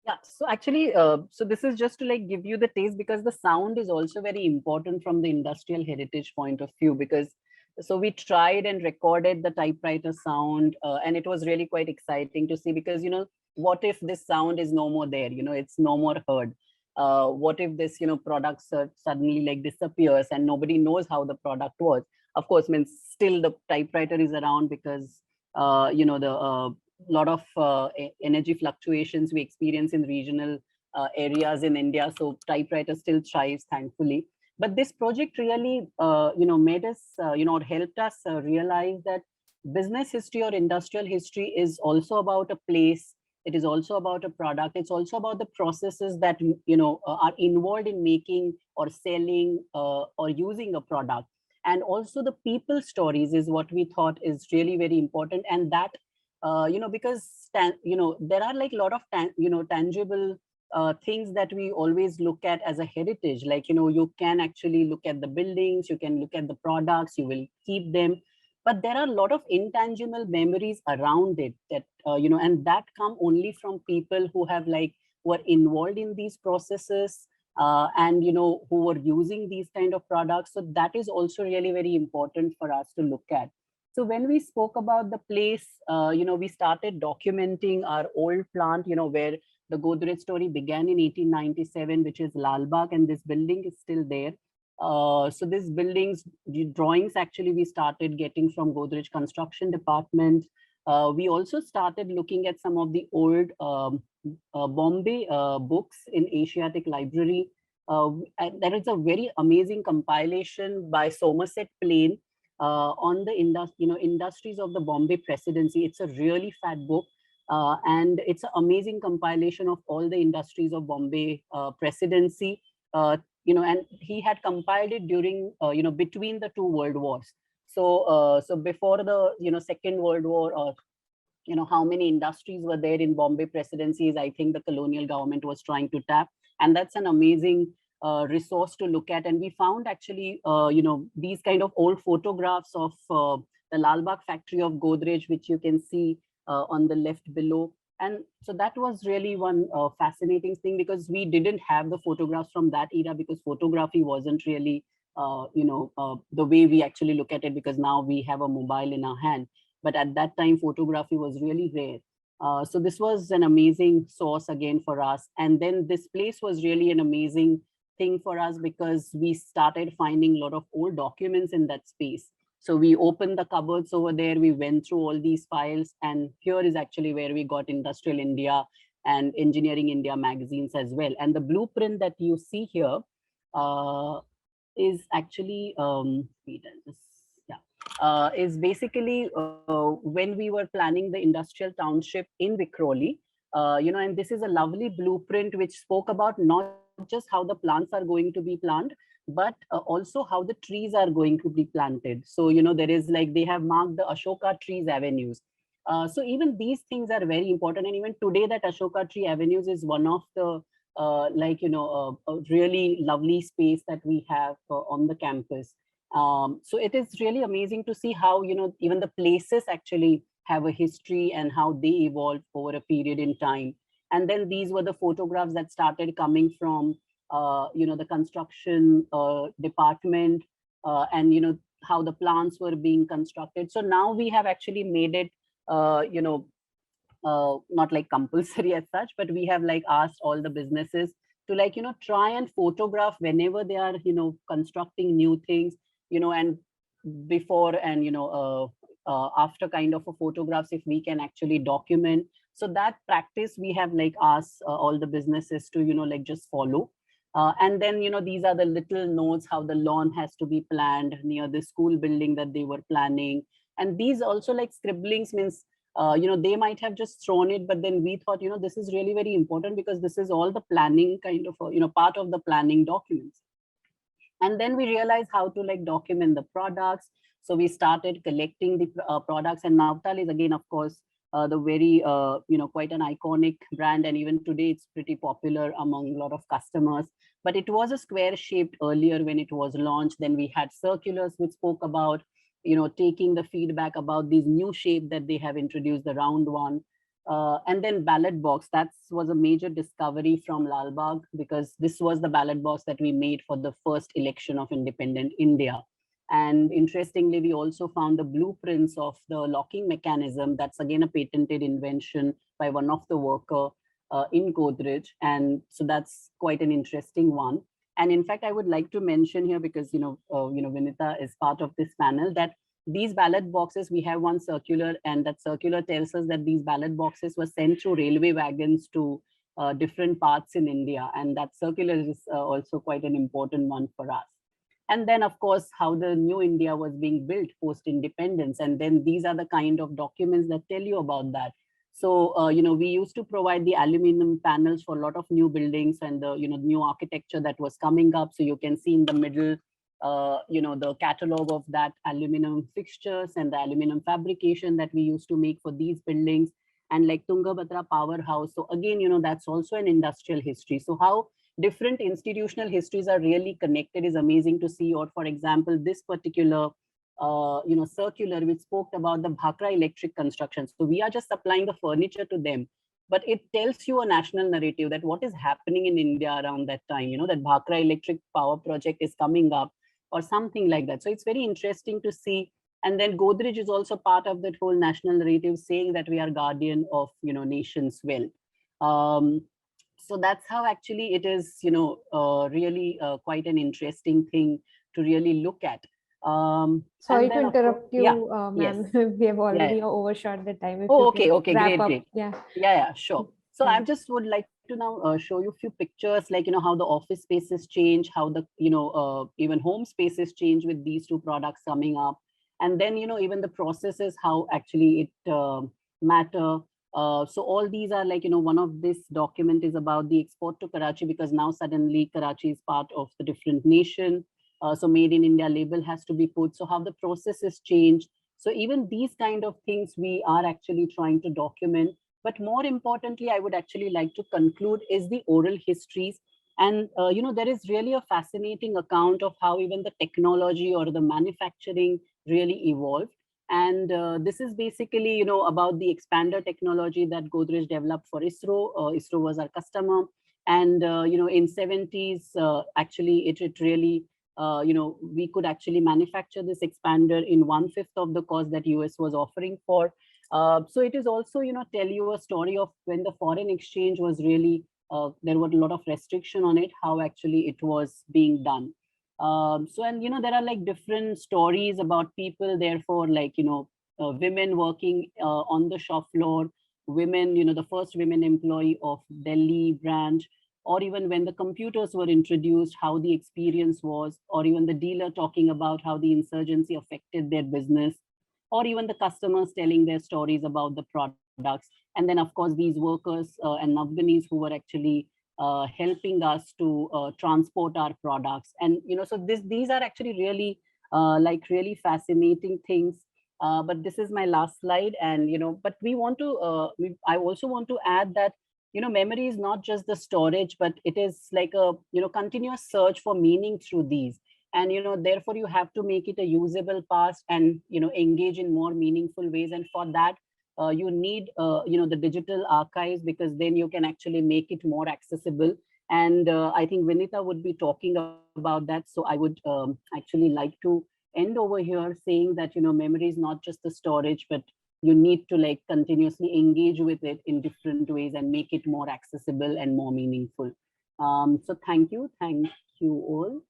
Yeah, so actually, so this is just to like give you the taste, because the sound is also very important from the industrial heritage point of view, because so we tried and recorded the typewriter sound, and it was really quite exciting to see, because, what if this sound is no more there, it's no more heard. What if this, product suddenly like disappears and nobody knows how the product was? Of course, means still the typewriter is around, because, the lot of energy fluctuations we experience in regional areas in India. So typewriter still thrives, thankfully. But this project really, made us, or helped us realize that business history or industrial history is also about a place. It is also about a product. It's also about the processes that, are involved in making or selling or using a product. And also the people stories is what we thought is really very important. And that, because there are like a lot of tangible things that we always look at as a heritage. Like, you can actually look at the buildings, you can look at the products, you will keep them, but there are a lot of intangible memories around it that, and that come only from people who have like, who are involved in these processes, and, who were using these kind of products. So that is also really very important for us to look at. So when we spoke about the place, we started documenting our old plant, where the Godrej story began in 1897, which is Lal Bagh, and this building is still there. So this building's drawings actually we started getting from Godrej Construction Department. We also started looking at some of the old Bombay books in Asiatic Library. And there is a very amazing compilation by Somerset Plain on the industries of the Bombay Presidency. It's a really fat book, and it's an amazing compilation of all the industries of Bombay Presidency. And he had compiled it during, between the 2 world wars. So, so before the, Second World War, or, how many industries were there in Bombay Presidencies, I think the colonial government was trying to tap. And that's an amazing resource to look at. And we found actually, these kind of old photographs of the Lal Bagh factory of Godrej, which you can see on the left below. And so that was really one fascinating thing, because we didn't have the photographs from that era, because photography wasn't really, the way we actually look at it, because now we have a mobile in our hand. But at that time, photography was really rare. So this was an amazing source again for us. And then this place was really an amazing thing for us, because we started finding a lot of old documents in that space. So we opened the cupboards over there, we went through all these files, and here is actually where we got Industrial India and Engineering India magazines as well. And the blueprint that you see here is actually, is basically when we were planning the industrial township in Vikhroli, and this is a lovely blueprint which spoke about not just how the plants are going to be planted, but also how the trees are going to be planted. So, there is like, they have marked the Ashoka trees avenues. So even these things are very important. And even today that Ashoka tree avenues is one of the like, a really lovely space that we have on the campus. So it is really amazing to see how, even the places actually have a history and how they evolved over a period in time. And then these were the photographs that started coming from, the construction department, and, how the plants were being constructed. So now we have actually made it, not like compulsory as such, but we have like asked all the businesses to like, try and photograph whenever they are, constructing new things, and before and, after kind of a photographs, if we can actually document. So that practice we have like asked all the businesses to, like just follow. And then, these are the little notes, how the lawn has to be planned near the school building that they were planning. And these also like scribblings means, they might have just thrown it, but then we thought, this is really very important because this is all the planning kind of, part of the planning documents. And then we realized how to like document the products. So we started collecting the products, and Navtal is again, of course, the very, quite an iconic brand. And even today it's pretty popular among a lot of customers, but it was a square shaped earlier when it was launched. Then we had circulars which spoke about, taking the feedback about these new shape that they have introduced, the round one. And then ballot box, that was a major discovery from Lalbagh, because this was the ballot box that we made for the first election of independent India. And interestingly, we also found the blueprints of the locking mechanism. That's again a patented invention by one of the worker in Godrej. And so that's quite an interesting one. And in fact, I would like to mention here, because, Vinita is part of this panel, that these ballot boxes, we have one circular, and that circular tells us that these ballot boxes were sent through railway wagons to different parts in India. And that circular is also quite an important one for us. And then, of course, how the new India was being built post-independence. And then these are the kind of documents that tell you about that. So, we used to provide the aluminum panels for a lot of new buildings and the, new architecture that was coming up. So you can see in the middle, the catalog of that aluminum fixtures and the aluminum fabrication that we used to make for these buildings, and like Tungabhadra powerhouse. So again, that's also an industrial history. So how different institutional histories are really connected is amazing to see. Or for example, this particular circular which spoke about the Bhakra electric construction. So we are just supplying the furniture to them, but it tells you a national narrative that what is happening in India around that time, that Bhakra electric power project is coming up or something like that. So it's very interesting to see. And then Godrej is also part of that whole national narrative, saying that we are guardian of, nation's wealth. So that's how actually it is, really quite an interesting thing to really look at. Sorry to interrupt you, ma'am. Yes. We have already overshot the time. If Oh, okay, wrap up. great. Yeah, sure. So I just would like to now show you a few pictures, like, how the office spaces change, how the, even home spaces change with these two products coming up. And then, even the processes, how actually it matter. So all these are like, one of this document is about the export to Karachi, because now suddenly Karachi is part of the different nation. So made in India label has to be put. So how the processes change. So even these kind of things we are actually trying to document. But more importantly, I would actually like to conclude is the oral histories. And, there is really a fascinating account of how even the technology or the manufacturing really evolved. And this is basically, about the expander technology that Godrej developed for ISRO. ISRO was our customer. And, in 70s, actually, it really, we could actually manufacture this expander in 1/5 of the cost that US was offering for. So it is also, tell you a story of when the foreign exchange was really, there were a lot of restriction on it, how actually it was being done. So, and, there are like different stories about people, therefore, like, women working on the shop floor, women, the first women employee of Delhi branch, or even when the computers were introduced, how the experience was, or even the dealer talking about how the insurgency affected their business, or even the customers telling their stories about the products. And then, of course, these workers and Navganis who were actually helping us to transport our products. And, so these are actually really like really fascinating things. But this is my last slide. And, but we want to, I also want to add that memory is not just the storage, but it is like a, continuous search for meaning through these. And, therefore you have to make it a usable past and, engage in more meaningful ways. And for that, you need, the digital archives, because then you can actually make it more accessible. And I think Vinita would be talking about that. So I would actually like to end over here saying that, memory is not just the storage, but you need to like continuously engage with it in different ways and make it more accessible and more meaningful. So thank you all.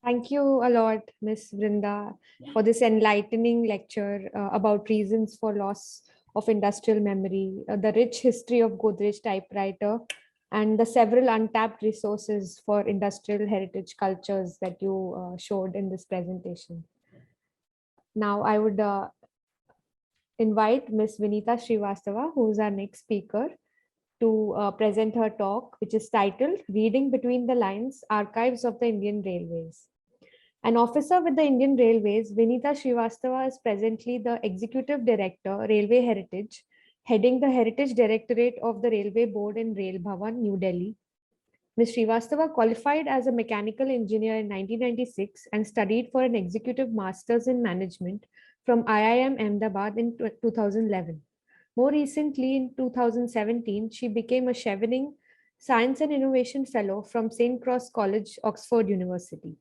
Thank you a lot, Ms. Vrunda, for this enlightening lecture about reasons for loss of industrial memory, the rich history of Godrej typewriter, and the several untapped resources for industrial heritage cultures that you showed in this presentation. Now I would invite Ms. Vinita Srivastava, who is our next speaker, to present her talk, which is titled Reading Between the Lines, Archives of the Indian Railways. An officer with the Indian Railways, Vinita Srivastava is presently the Executive Director, Railway Heritage, heading the Heritage Directorate of the Railway Board in Rail Bhavan, New Delhi. Ms. Srivastava qualified as a mechanical engineer in 1996 and studied for an Executive Masters in Management from IIM Ahmedabad in 2011. More recently, in 2017, she became a Chevening Science and Innovation Fellow from St. Cross College, Oxford University.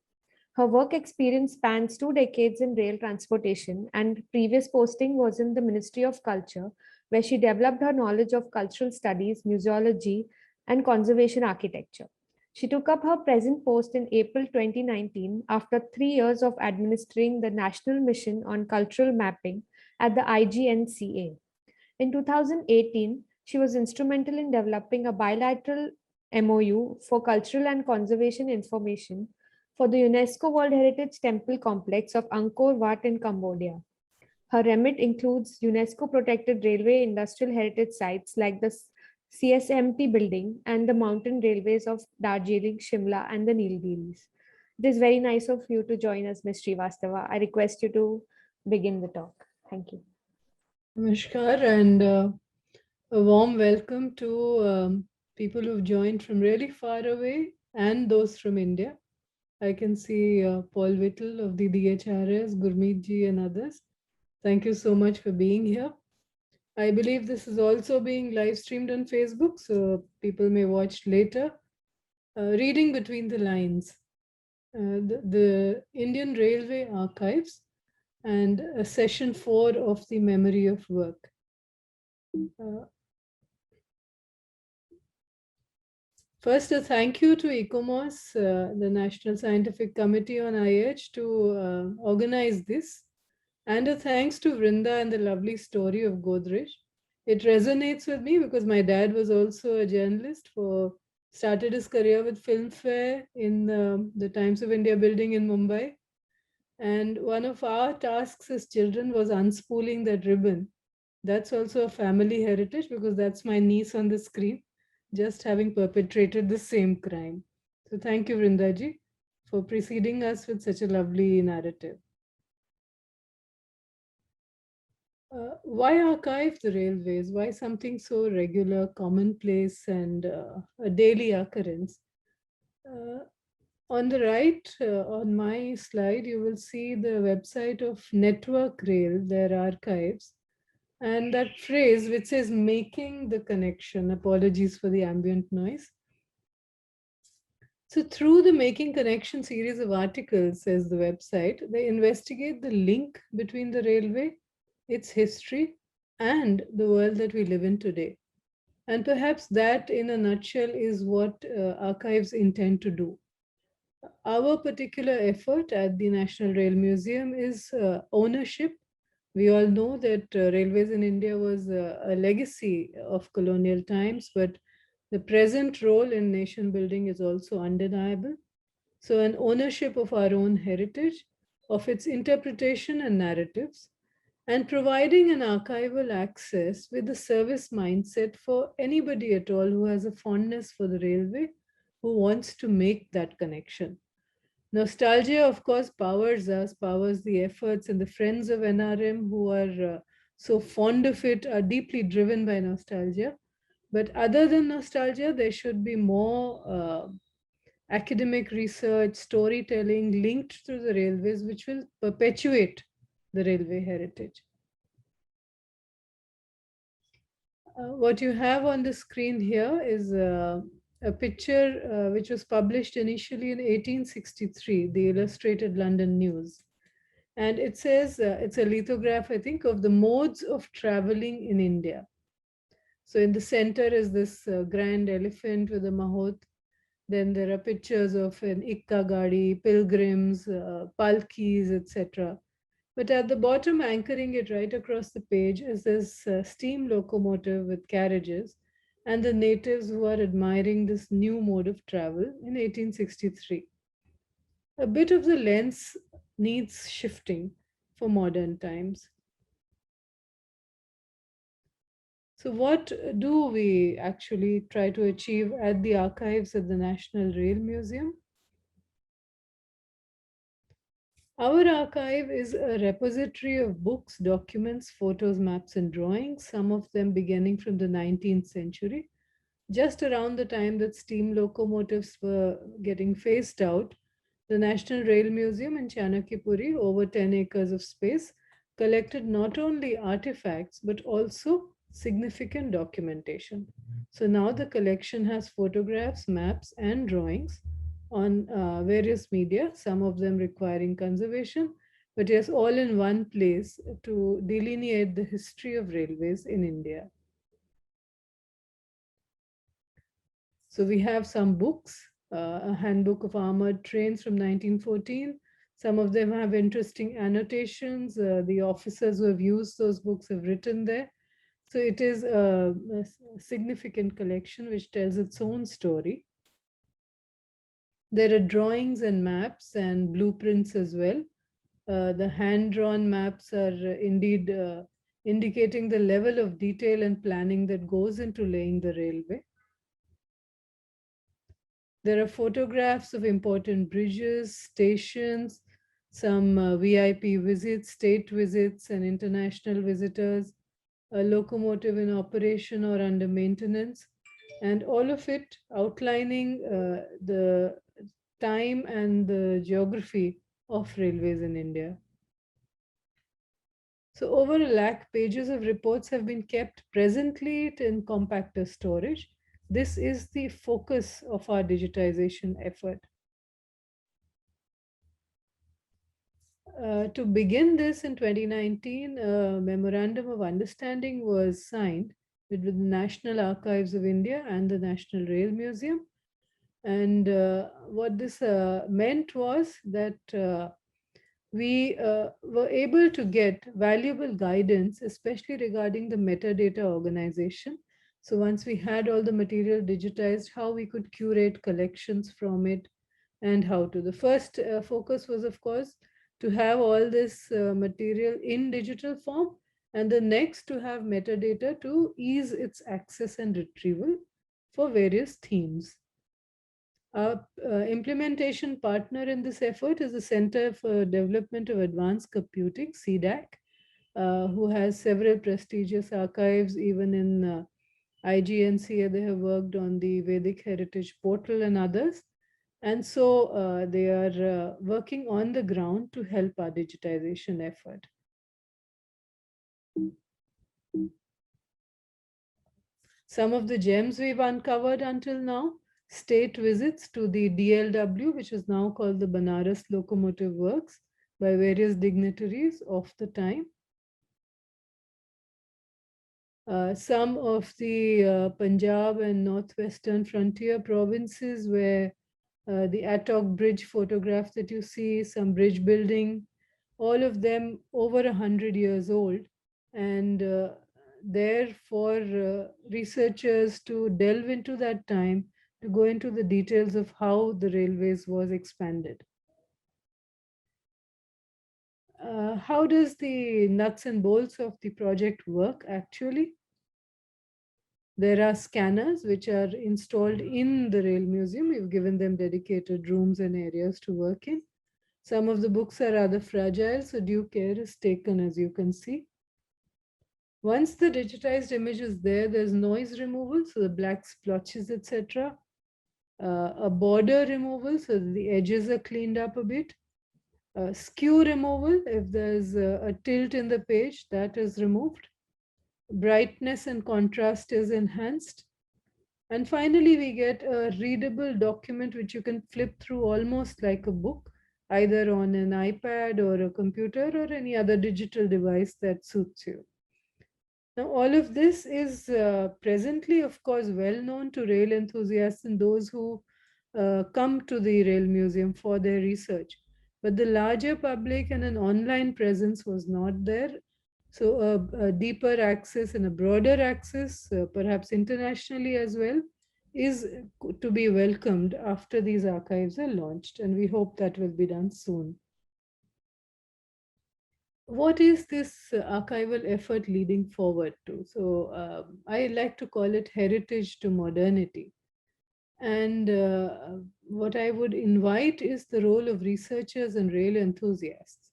Her work experience spans 2 decades in rail transportation, and previous posting was in the Ministry of Culture, where she developed her knowledge of cultural studies, museology, and conservation architecture. She took up her present post in April 2019 after 3 years of administering the National Mission on Cultural Mapping at the IGNCA. In 2018, she was instrumental in developing a bilateral MOU for cultural and conservation information for the UNESCO World Heritage Temple Complex of Angkor Wat in Cambodia. Her remit includes UNESCO-protected railway industrial heritage sites like the CSMT building and the mountain railways of Darjeeling, Shimla, and the Nilgiris. It is very nice of you to join us, Ms. Srivastava. I request you to begin the talk. Thank you. Namaskar, and a warm welcome to people who've joined from really far away and those from India. I can see Paul Whittle of the DHRS, Gurmeet ji and others. Thank you so much for being here. I believe this is also being live streamed on Facebook, so people may watch later. Reading Between the Lines, the Indian Railway Archives, and session 4 of the Memory of Work. First, a thank you to ICOMOS, the National Scientific Committee on IH, to organize this, and a thanks to Vrunda and the lovely story of Godrej. It resonates with me because my dad was also a journalist, started his career with Filmfare in the Times of India building in Mumbai. And one of our tasks as children was unspooling that ribbon. That's also a family heritage because that's my niece on the screen, just having perpetrated the same crime. So thank you, Vrindaji, for preceding us with such a lovely narrative. Why archive the railways? Why something so regular, commonplace, and a daily occurrence? On the right, on my slide, you will see the website of Network Rail, their archives. And that phrase which says making the connection, apologies for the ambient noise. So through the Making Connection series of articles, says the website, they investigate the link between the railway, its history, and the world that we live in today. And perhaps that in a nutshell is what archives intend to do. Our particular effort at the National Rail Museum is ownership. We all know that railways in India was a legacy of colonial times, but the present role in nation building is also undeniable. So an ownership of our own heritage, of its interpretation and narratives, and providing an archival access with a service mindset for anybody at all who has a fondness for the railway, who wants to make that connection. Nostalgia, of course, powers us, powers the efforts, and the friends of NRM who are so fond of it are deeply driven by nostalgia. But other than nostalgia, there should be more academic research, storytelling linked to the railways, which will perpetuate the railway heritage. What you have on the screen here is a picture which was published initially in 1863, the Illustrated London News. And it says, it's a lithograph, I think, of the modes of traveling in India. So in the center is this grand elephant with a mahout. Then there are pictures of an ikka gadi, pilgrims, palkis, etc. But at the bottom, anchoring it right across the page, is this steam locomotive with carriages and the natives who are admiring this new mode of travel in 1863. A bit of the lens needs shifting for modern times. So what do we actually try to achieve at the archives at the National Rail Museum? Our archive is a repository of books, documents, photos, maps, and drawings, some of them beginning from the 19th century. Just around the time that steam locomotives were getting phased out, the National Rail Museum in Chanakyapuri, over 10 acres of space, collected not only artifacts but also significant documentation. So now the collection has photographs, maps, and drawings on various media, some of them requiring conservation, but yes, all in one place to delineate the history of railways in India. So we have some books, a handbook of armored trains from 1914. Some of them have interesting annotations. The officers who have used those books have written there. So it is a significant collection which tells its own story. There are drawings and maps and blueprints as well. The hand-drawn maps are indeed indicating the level of detail and planning that goes into laying the railway. There are photographs of important bridges, stations, some VIP visits, state visits, and international visitors, a locomotive in operation or under maintenance, and all of it outlining the time and the geography of railways in India. So over 1 lakh pages of reports have been kept presently in compactor storage. This is the focus of our digitization effort. To begin this in 2019, a memorandum of understanding was signed between the National Archives of India and the National Rail Museum. And what this meant was that we were able to get valuable guidance, especially regarding the metadata organization. So once we had all the material digitized, how we could curate collections from it and how to. The first focus was, of course, to have all this material in digital form, and the next to have metadata to ease its access and retrieval for various themes. Our implementation partner in this effort is the Center for Development of Advanced Computing, CDAC, who has several prestigious archives. Even in IGNC, they have worked on the Vedic Heritage Portal and others. And so they are working on the ground to help our digitization effort. Some of the gems we've uncovered until now: state visits to the DLW, which is now called the Banaras Locomotive Works, by various dignitaries of the time. Some of the Punjab and northwestern frontier provinces where the Attock Bridge photograph that you see, some bridge building, all of them over 100 years old. And there for researchers to delve into that time, to go into the details of how the railways was expanded. How does the nuts and bolts of the project work actually? There are scanners which are installed in the Rail Museum. We've given them dedicated rooms and areas to work in. Some of the books are rather fragile, so due care is taken, as you can see. Once the digitized image is there, there's noise removal, so the black splotches, etc. A border removal, so the edges are cleaned up a bit. Skew removal, if there's a tilt in the page, that is removed. Brightness and contrast is enhanced. And finally, we get a readable document which you can flip through almost like a book, either on an iPad or a computer or any other digital device that suits you. Now, all of this is presently, of course, well known to rail enthusiasts and those who come to the Rail Museum for their research. But the larger public and an online presence was not there. So a deeper access and a broader access, perhaps internationally as well, is to be welcomed after these archives are launched. And we hope that will be done soon. What is this archival effort leading forward to? So I like to call it heritage to modernity. And what I would invite is the role of researchers and rail enthusiasts.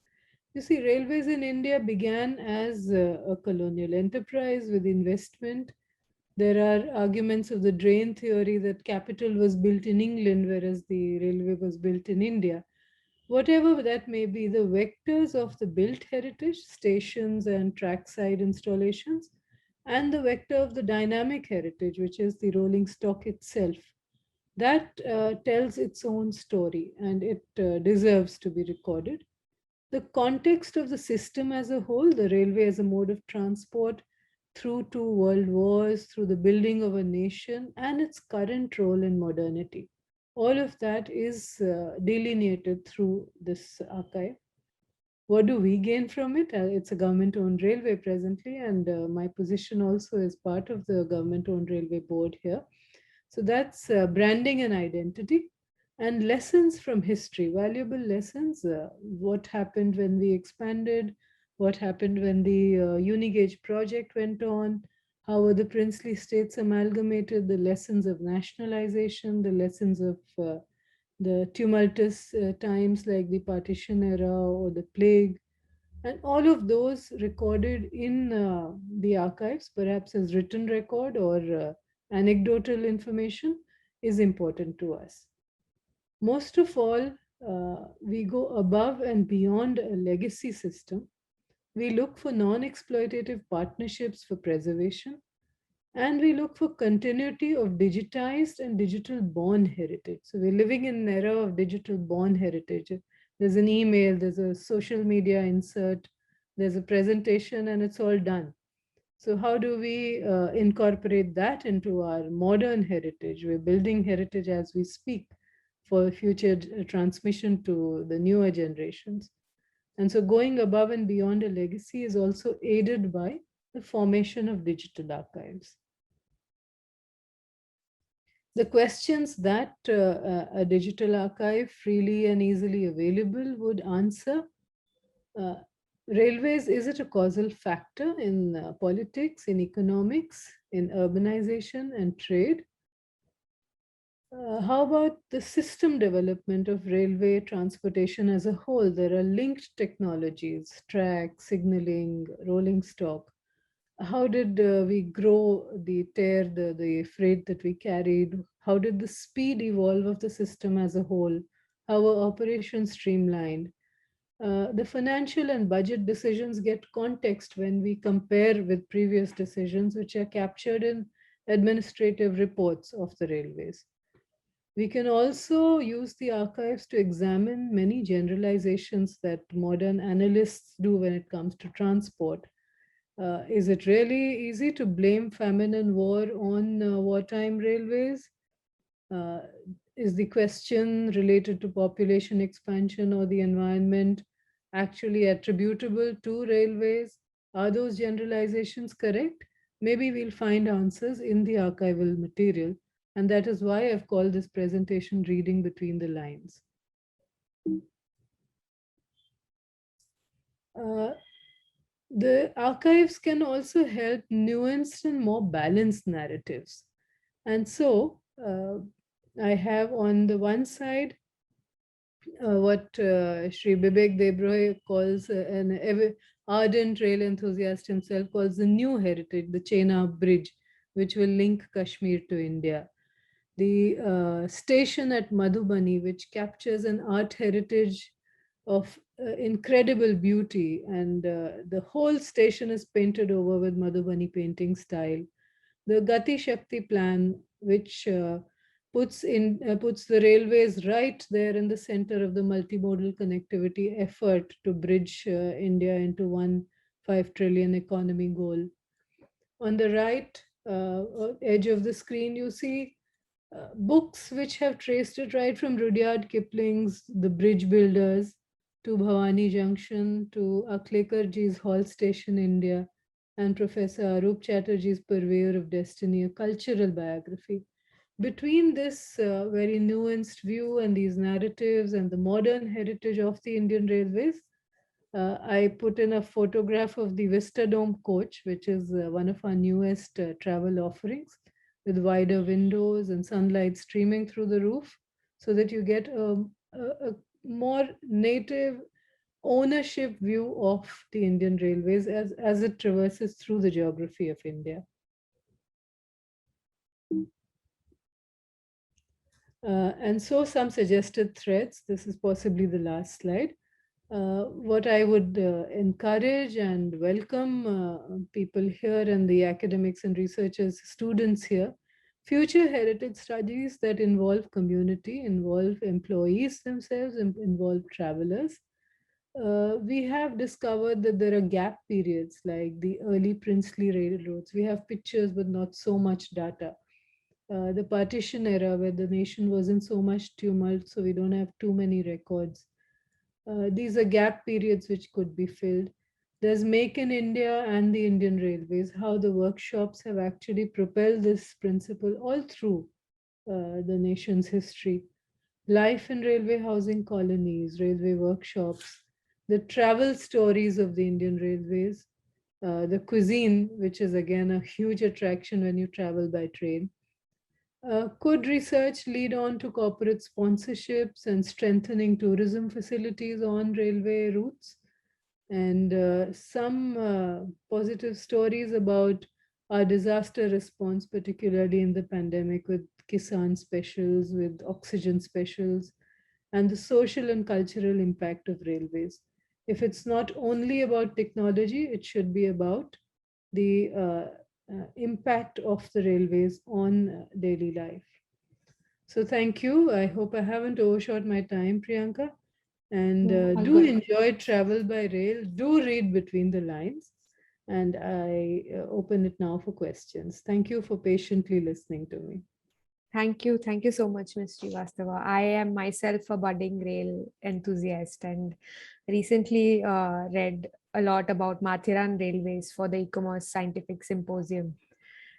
You see, railways in India began as a colonial enterprise with investment. There are arguments of the drain theory that capital was built in England, whereas the railway was built in India. Whatever that may be, the vectors of the built heritage, stations and trackside installations, and the vector of the dynamic heritage, which is the rolling stock itself, that tells its own story and it deserves to be recorded. The context of the system as a whole, the railway as a mode of transport through two world wars, through the building of a nation, and its current role in modernity. All of that is delineated through this archive. What do we gain from it? It's a government-owned railway presently, and my position also is part of the government-owned railway board here. So that's branding and identity, and lessons from history, valuable lessons. What happened when we expanded? What happened when the Unigauge project went on? How were the princely states amalgamated? The lessons of nationalization, the lessons of the tumultuous times like the partition era or the plague, and all of those recorded in the archives, perhaps as written record or anecdotal information, is important to us. Most of all, we go above and beyond a legacy system. We look for non-exploitative partnerships for preservation, and we look for continuity of digitized and digital born heritage. So we're living in an era of digital born heritage. There's an email, there's a social media insert, there's a presentation, and it's all done. So how do we incorporate that into our modern heritage? We're building heritage as we speak for future transmission to the newer generations. And so going above and beyond a legacy is also aided by the formation of digital archives. The questions that a digital archive freely and easily available would answer: railways, is it a causal factor in politics, in economics, in urbanization and trade? How about the system development of railway transportation as a whole? There are linked technologies, track, signaling, rolling stock. How did we grow the the freight that we carried? How did the speed evolve of the system as a whole? How were operations streamlined? The financial and budget decisions get context when we compare with previous decisions, which are captured in administrative reports of the railways. We can also use the archives to examine many generalizations that modern analysts do when it comes to transport. Is it really easy to blame famine and war on wartime railways? Is the question related to population expansion or the environment actually attributable to railways? Are those generalizations correct? Maybe we'll find answers in the archival material. And that is why I've called this presentation Reading Between the Lines. The archives can also help nuanced and more balanced narratives. And so I have on the one side what Sri Bibek Debroy calls ardent rail enthusiast himself, calls the new heritage, the Chenab Bridge, which will link Kashmir to India. The station at Madhubani, which captures an art heritage of incredible beauty, and the whole station is painted over with Madhubani painting style. The Gati Shakti plan, which puts the railways right there in the center of the multimodal connectivity effort to bridge India into one 5 trillion economy goal. On the right edge of the screen, you see books which have traced it right from Rudyard Kipling's The Bridge Builders to Bhavani Junction to Aklekarji's Hall Station, India, and Professor Arup Chatterjee's Purveyor of Destiny, a cultural biography. Between this very nuanced view and these narratives and the modern heritage of the Indian Railways, I put in a photograph of the Vistadome coach, which is one of our newest travel offerings, with wider windows and sunlight streaming through the roof, so that you get a more native ownership view of the Indian Railways as it traverses through the geography of India. And so some suggested threads. This is possibly the last slide. What I would encourage and welcome people here and the academics and researchers, students here, future heritage studies that involve community, involve employees themselves, involve travelers. We have discovered that there are gap periods like the early princely railroads. We have pictures but not so much data. The partition era where the nation was in so much tumult, so we don't have too many records. These are gap periods which could be filled. There's Make in India and the Indian Railways, how the workshops have actually propelled this principle all through the nation's history. Life in railway housing colonies, railway workshops, the travel stories of the Indian Railways, the cuisine, which is again a huge attraction when you travel by train. Could research lead on to corporate sponsorships and strengthening tourism facilities on railway routes? And some positive stories about our disaster response, particularly in the pandemic, with Kisan specials, with oxygen specials, and the social and cultural impact of railways. If it's not only about technology, it should be about the impact of the railways on daily life. So thank you. I hope I haven't overshot my time, Priyanka. And do enjoy travel by rail. Do read between the lines. And I open it now for questions. Thank you for patiently listening to me. Thank you. Thank you so much, Ms. Srivastava. I am myself a budding rail enthusiast and recently read a lot about Mathiran Railways for the e-commerce scientific symposium.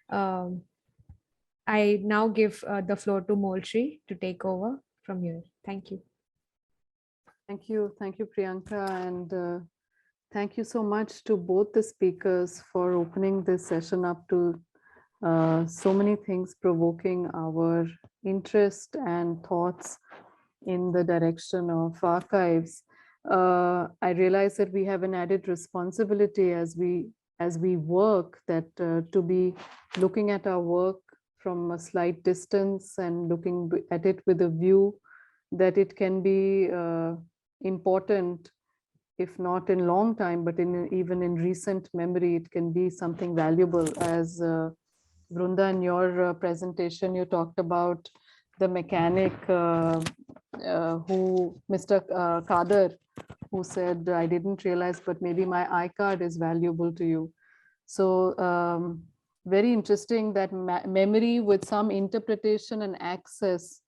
I now give the floor to Molshri to take over from here. Thank you. Thank you, Priyanka, and thank you so much to both the speakers for opening this session up to so many things, provoking our interest and thoughts in the direction of archives. I realize that we have an added responsibility as we work, that to be looking at our work from a slight distance and looking at it with a view that it can be important, if not in long time, but even in recent memory, it can be something valuable. As Vrunda, in your presentation, you talked about the mechanic who, Mr. Kader, who said, I didn't realize, but maybe my iCard is valuable to you. So very interesting that memory with some interpretation and access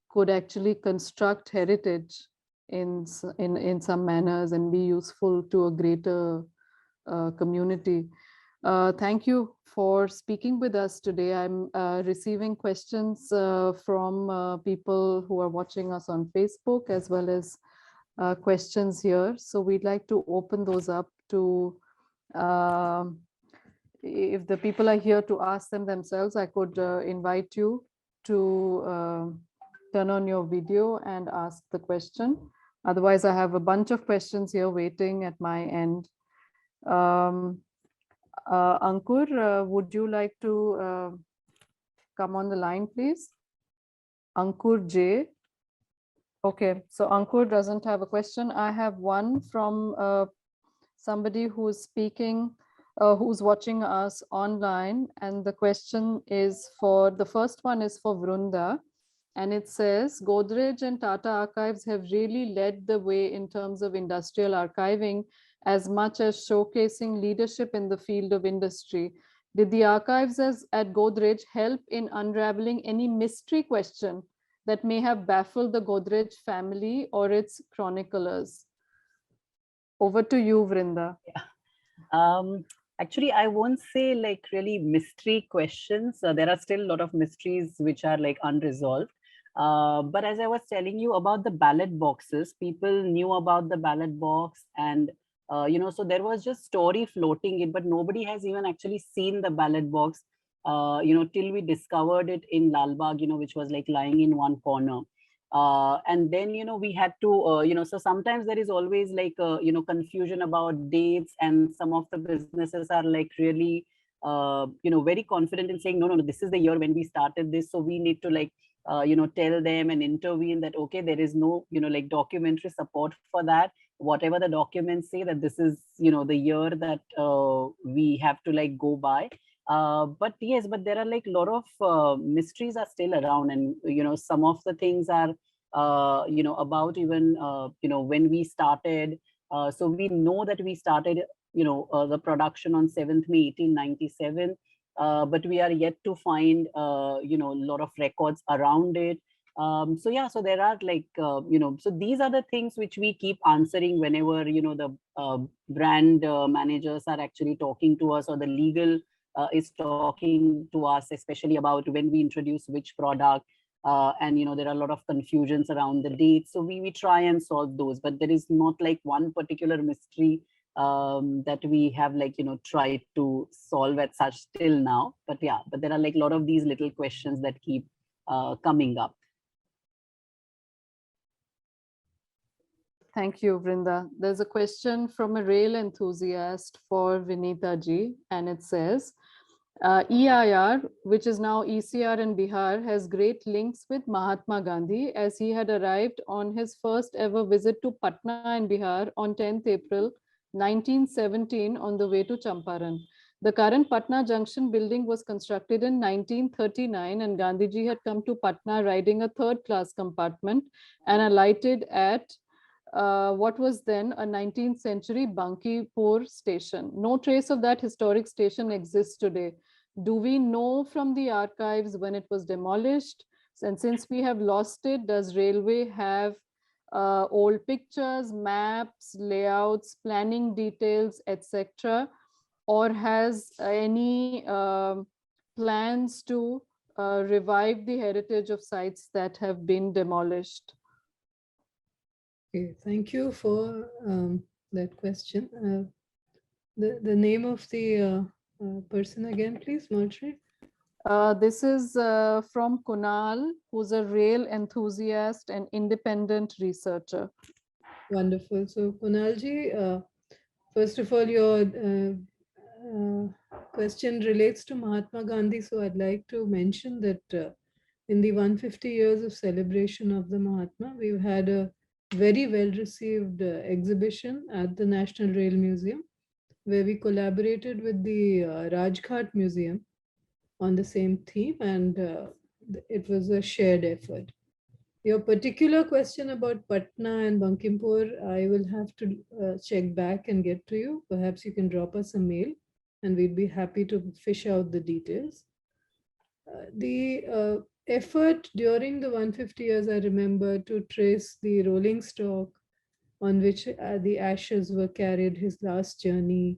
could actually construct heritage in some manners and be useful to a greater community. Thank you for speaking with us today. I'm receiving questions from people who are watching us on Facebook, as well as questions here. So we'd like to open those up to, if the people are here to ask them themselves, I could invite you to turn on your video and ask the question. Otherwise, I have a bunch of questions here waiting at my end. Ankur, would you like to come on the line, please? Ankur J. Okay, so Ankur doesn't have a question. I have one from somebody who's speaking, who's watching us online. And the question is the first one is for Vrunda. And it says, Godrej and Tata Archives have really led the way in terms of industrial archiving, as much as showcasing leadership in the field of industry. Did the archives at Godrej help in unraveling any mystery question that may have baffled the Godrej family or its chroniclers? Over to you, Vrinda. Yeah. Actually, I won't say like really mystery questions. There are still a lot of mysteries which are like unresolved. But as I was telling you about the ballot boxes, people knew about the ballot box, and so there was just story floating it, but nobody has even actually seen the ballot box, till we discovered it in Lalbagh, which was like lying in one corner. And then we had to so sometimes there is always like confusion about dates, and some of the businesses are like really very confident in saying no, this is the year when we started this, so we need to like tell them and intervene that okay, there is no like documentary support for that. Whatever the documents say, that this is the year that we have to like go by. But yes, but there are like a lot of mysteries are still around, and some of the things are about even when we started. So we know that we started the production on 7th May 1897, but we are yet to find a lot of records around it. So yeah, so there are like so these are the things which we keep answering whenever the brand managers are actually talking to us, or the legal is talking to us, especially about when we introduce which product. And there are a lot of confusions around the dates, so we try and solve those, but there is not like one particular mystery that we have like tried to solve at such till now. But yeah, but there are like a lot of these little questions that keep coming up. Thank you, Vrinda. There's a question from a rail enthusiast for Vinita ji, and it says, EIR, which is now ECR in Bihar, has great links with Mahatma Gandhi, as he had arrived on his first ever visit to Patna in Bihar on 10th April 1917 on the way to Champaran. The current Patna Junction building was constructed in 1939, and Gandhiji had come to Patna riding a third-class compartment and alighted at what was then a 19th century Bankipur station. No trace of that historic station exists today. Do we know from the archives when it was demolished? And since we have lost it, does railway have old pictures, maps, layouts, planning details, etc.? Or has any plans to revive the heritage of sites that have been demolished? Okay, thank you for that question. The name of the person again, please, Marjorie. This is from Kunal, who's a rail enthusiast and independent researcher. Wonderful. So Kunalji, first of all, your question relates to Mahatma Gandhi. So I'd like to mention that in the 150 years of celebration of the Mahatma, we've had a very well received exhibition at the National Rail Museum, where we collaborated with the Rajghat Museum on the same theme, and it was a shared effort. Your particular question about Patna and Bankimpur, I will have to check back and get to you. Perhaps you can drop us a mail and we'd be happy to fish out the details. The effort during the 150 years, I remember, to trace the rolling stock on which the ashes were carried, his last journey,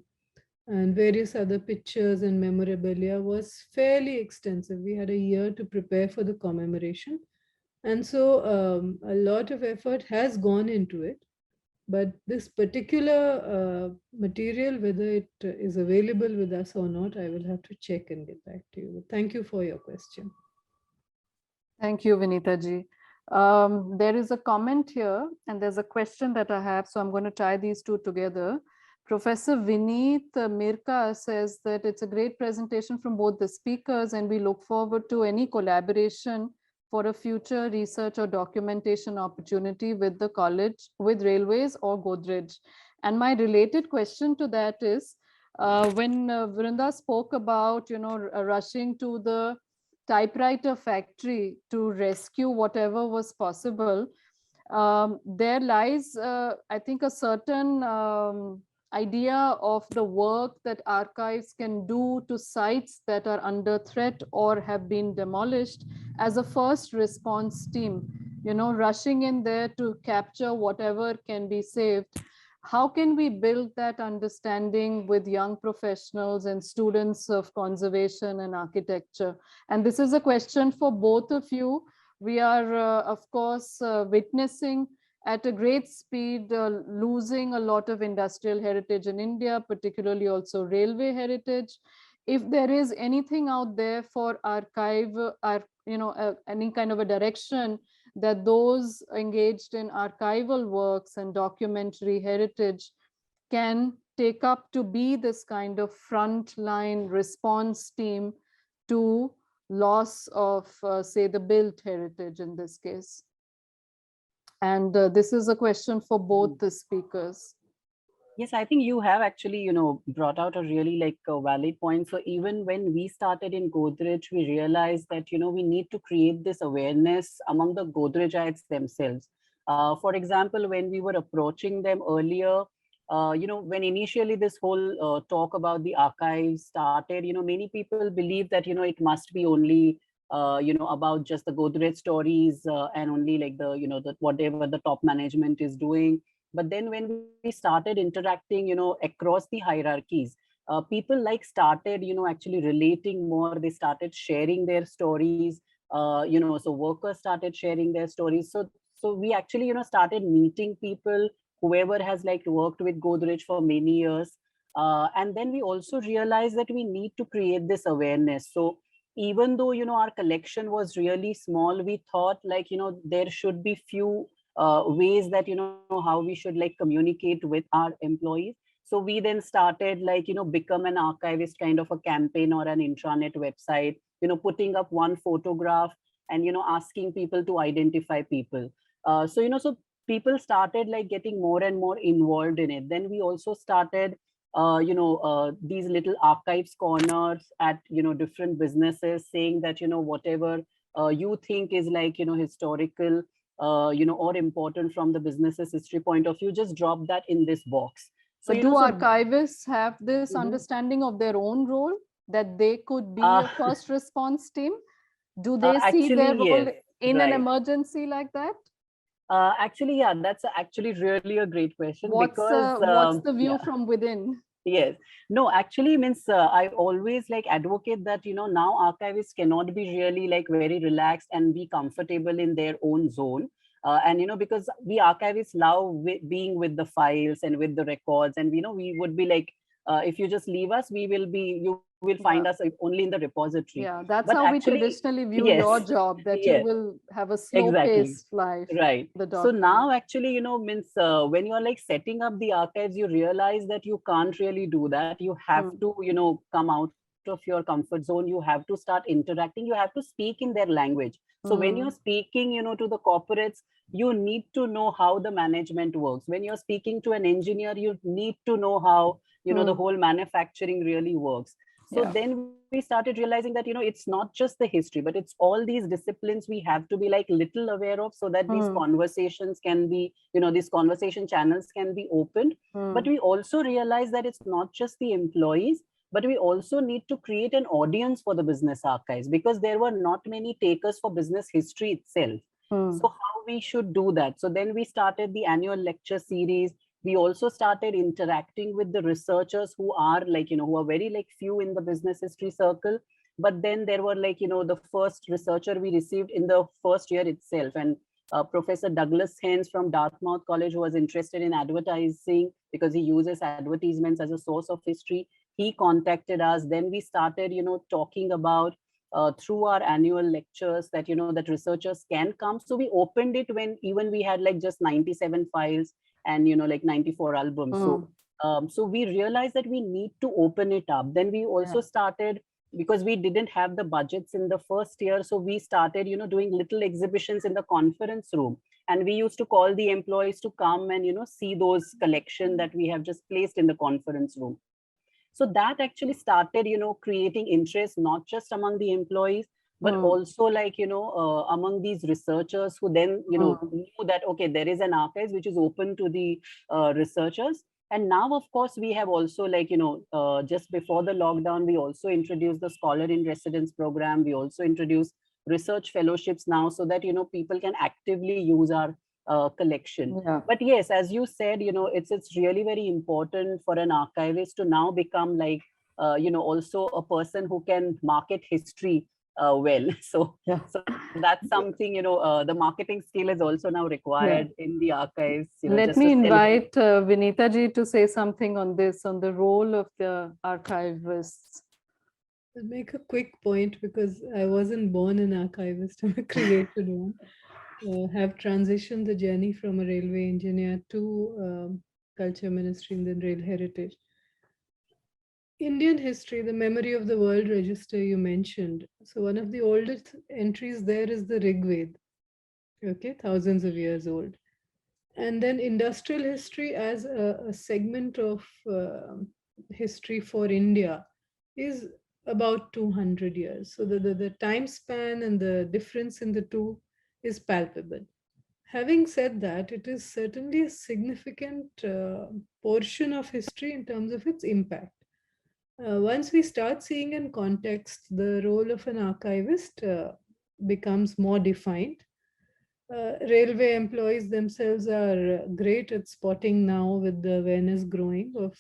and various other pictures and memorabilia was fairly extensive. We had a year to prepare for the commemoration. And so a lot of effort has gone into it. But this particular material, whether it is available with us or not, I will have to check and get back to you. Thank you for your question. Thank you, Vinita ji. There is a comment here, and there's a question that I have, so I'm going to tie these two together. Professor Vineet Mirka says that it's a great presentation from both the speakers, and we look forward to any collaboration for a future research or documentation opportunity with the college, with Railways or Godrej. And my related question to that is, when Vrunda spoke about, rushing to the typewriter factory to rescue whatever was possible, there lies, I think, a certain idea of the work that archives can do to sites that are under threat or have been demolished as a first response team, rushing in there to capture whatever can be saved. How can we build that understanding with young professionals and students of conservation and architecture? And this is a question for both of you. We are, of course, witnessing at a great speed losing a lot of industrial heritage in India, particularly also railway heritage. If there is anything out there for archive, any kind of a direction that those engaged in archival works and documentary heritage can take up to be this kind of frontline response team to loss of, say, the built heritage in this case. And this is a question for both the speakers. Yes, I think you have actually, brought out a really a valid point. So even when we started in Godrej, we realized that, we need to create this awareness among the Godrejites themselves. For example, when we were approaching them earlier, when initially this whole talk about the archives started, many people believe that, it must be only, about just the Godrej stories and only the whatever the top management is doing. But then when we started interacting, across the hierarchies, people started, actually relating more. They started sharing their stories, so workers started sharing their stories. So we actually, started meeting people, whoever has worked with Godrej for many years. And then we also realized that we need to create this awareness. So even though, our collection was really small, we thought there should be few ways that, how we should communicate with our employees. So we then started become an archivist kind of a campaign or an intranet website, putting up one photograph and, asking people to identify people. So people started getting more and more involved in it. Then we also started these little archives corners at, different businesses, saying that, whatever you think is historical, or important from the business's history point of view, just drop that in this box. So do archivists have this understanding of their own role, that they could be a first response team? Do they see their role in an emergency like that? Actually, yeah, that's actually really a great question. What's the view from within? Yes, no, actually means I always advocate that, now archivists cannot be really very relaxed and be comfortable in their own zone. And, because we archivists love being with the files and with the records. And, we would be if you just leave us, you will find us only in the repository. Yeah, that's how we traditionally view your job, that you will have a slow-paced life. Right. So now actually, means when you're setting up the archives, you realize that you can't really do that. You have to, come out of your comfort zone. You have to start interacting. You have to speak in their language. So when you're speaking, to the corporates, you need to know how the management works. When you're speaking to an engineer, you need to know how, the whole manufacturing really works. So then we started realizing that, it's not just the history, but it's all these disciplines we have to be little aware of, so that these conversations can be, these conversation channels can be opened. But we also realize that it's not just the employees, but we also need to create an audience for the business archives, because there were not many takers for business history itself. So how we should do that? So then we started the annual lecture series. We also started interacting with the researchers who are who are very few in the business history circle. But then there were the first researcher we received in the first year itself. And Professor Douglas Haynes from Dartmouth College, who was interested in advertising because he uses advertisements as a source of history, he contacted us. Then we started, talking about through our annual lectures that, that researchers can come. So we opened it when even we had just 97 files and 94 albums. So So we realized that we need to open it up. Then we also started, because we didn't have the budgets in the first year, so we started, doing little exhibitions in the conference room. And we used to call the employees to come and, see those collection that we have just placed in the conference room. So that actually started, creating interest, not just among the employees, but also like, among these researchers who then, knew that, okay, there is an archives which is open to the researchers. And now, of course, we have also like, just before the lockdown, we also introduced the Scholar in Residence program. We also introduced research fellowships now, so that, people can actively use our collection. But yes, as you said, it's really very important for an archivist to now become like, also a person who can market history well. So that's something, the marketing skill is also now required in the archives. Let me invite Vinita ji to say something on this, on the role of the archivists. I'll make a quick point, because I wasn't born an archivist, I'm a created one. Have transitioned the journey from a railway engineer to culture ministry and then rail heritage. Indian history, the memory of the world register you mentioned. So one of the oldest entries there is the Rig Veda, okay, thousands of years old. And then industrial history as a segment of history for India is about 200 years. So the time span and the difference in the two is palpable. Having said that, it is certainly a significant portion of history in terms of its impact. Once we start seeing in context, the role of an archivist becomes more defined. Railway employees themselves are great at spotting now, with the awareness growing of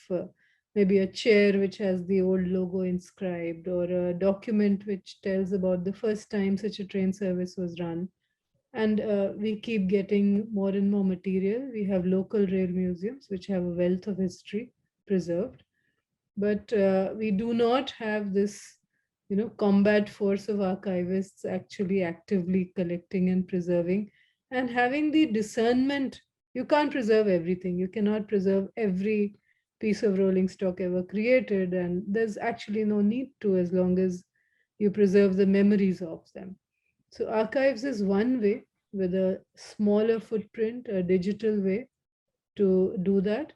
maybe a chair which has the old logo inscribed, or a document which tells about the first time such a train service was run. And we keep getting more and more material. We have local rail museums which have a wealth of history preserved. But we do not have this, combat force of archivists actually actively collecting and preserving, and having the discernment. You can't preserve everything. You cannot preserve every piece of rolling stock ever created, and there's actually no need to, as long as you preserve the memories of them. So archives is one way, with a smaller footprint, a digital way to do that.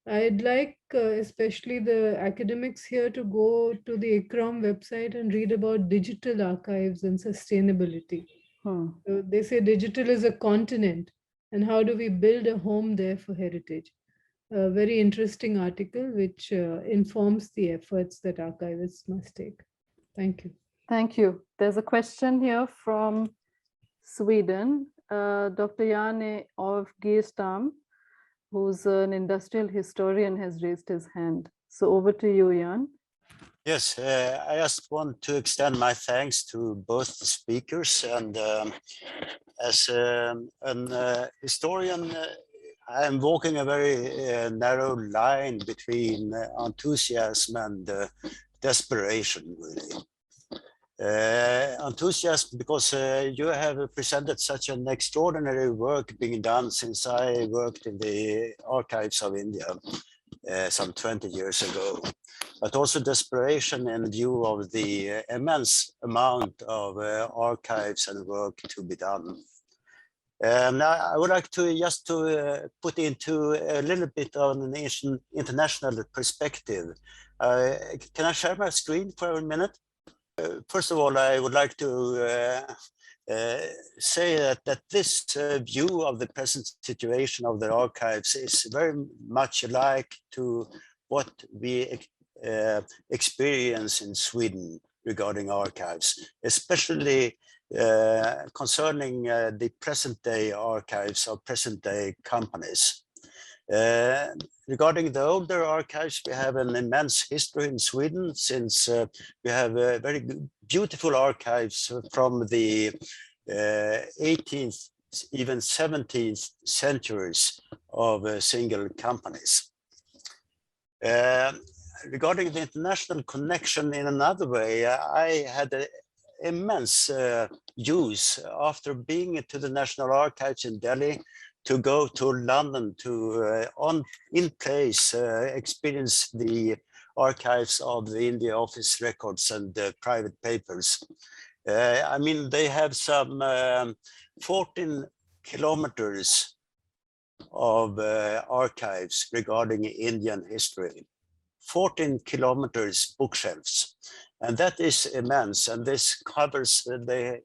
I'd like especially the academics here to go to the ICROM website and read about digital archives and sustainability. So they say digital is a continent, and how do we build a home there for heritage? A very interesting article which informs the efforts that archivists must take. Thank you. Thank you. There's a question here from Sweden, Dr. Janne of Geerstam, who's an industrial historian, has raised his hand. So over to you, Jan. Yes, I just want to extend my thanks to both the speakers, and as an historian, I'm walking a very narrow line between enthusiasm and desperation, really. Enthusiasm because you have presented such an extraordinary work being done since I worked in the archives of India some 20 years ago, but also desperation in view of the immense amount of archives and work to be done. I would like to just to put into a little bit on an international perspective. Can I share my screen for a minute? First of all, I would like to say that this view of the present situation of the archives is very much alike to what we experience in Sweden regarding archives, especially concerning the present-day archives of present-day companies. Regarding the older archives, we have an immense history in Sweden, since we have very beautiful archives from the 18th, even 17th centuries of single companies. Regarding the international connection in another way, I had an immense use after being to the National Archives in Delhi. to go to London to in place experience the archives of the India Office records and private papers. I mean, they have some 14 kilometers of archives regarding Indian history. 14 kilometers bookshelves, and that is immense. And this covers the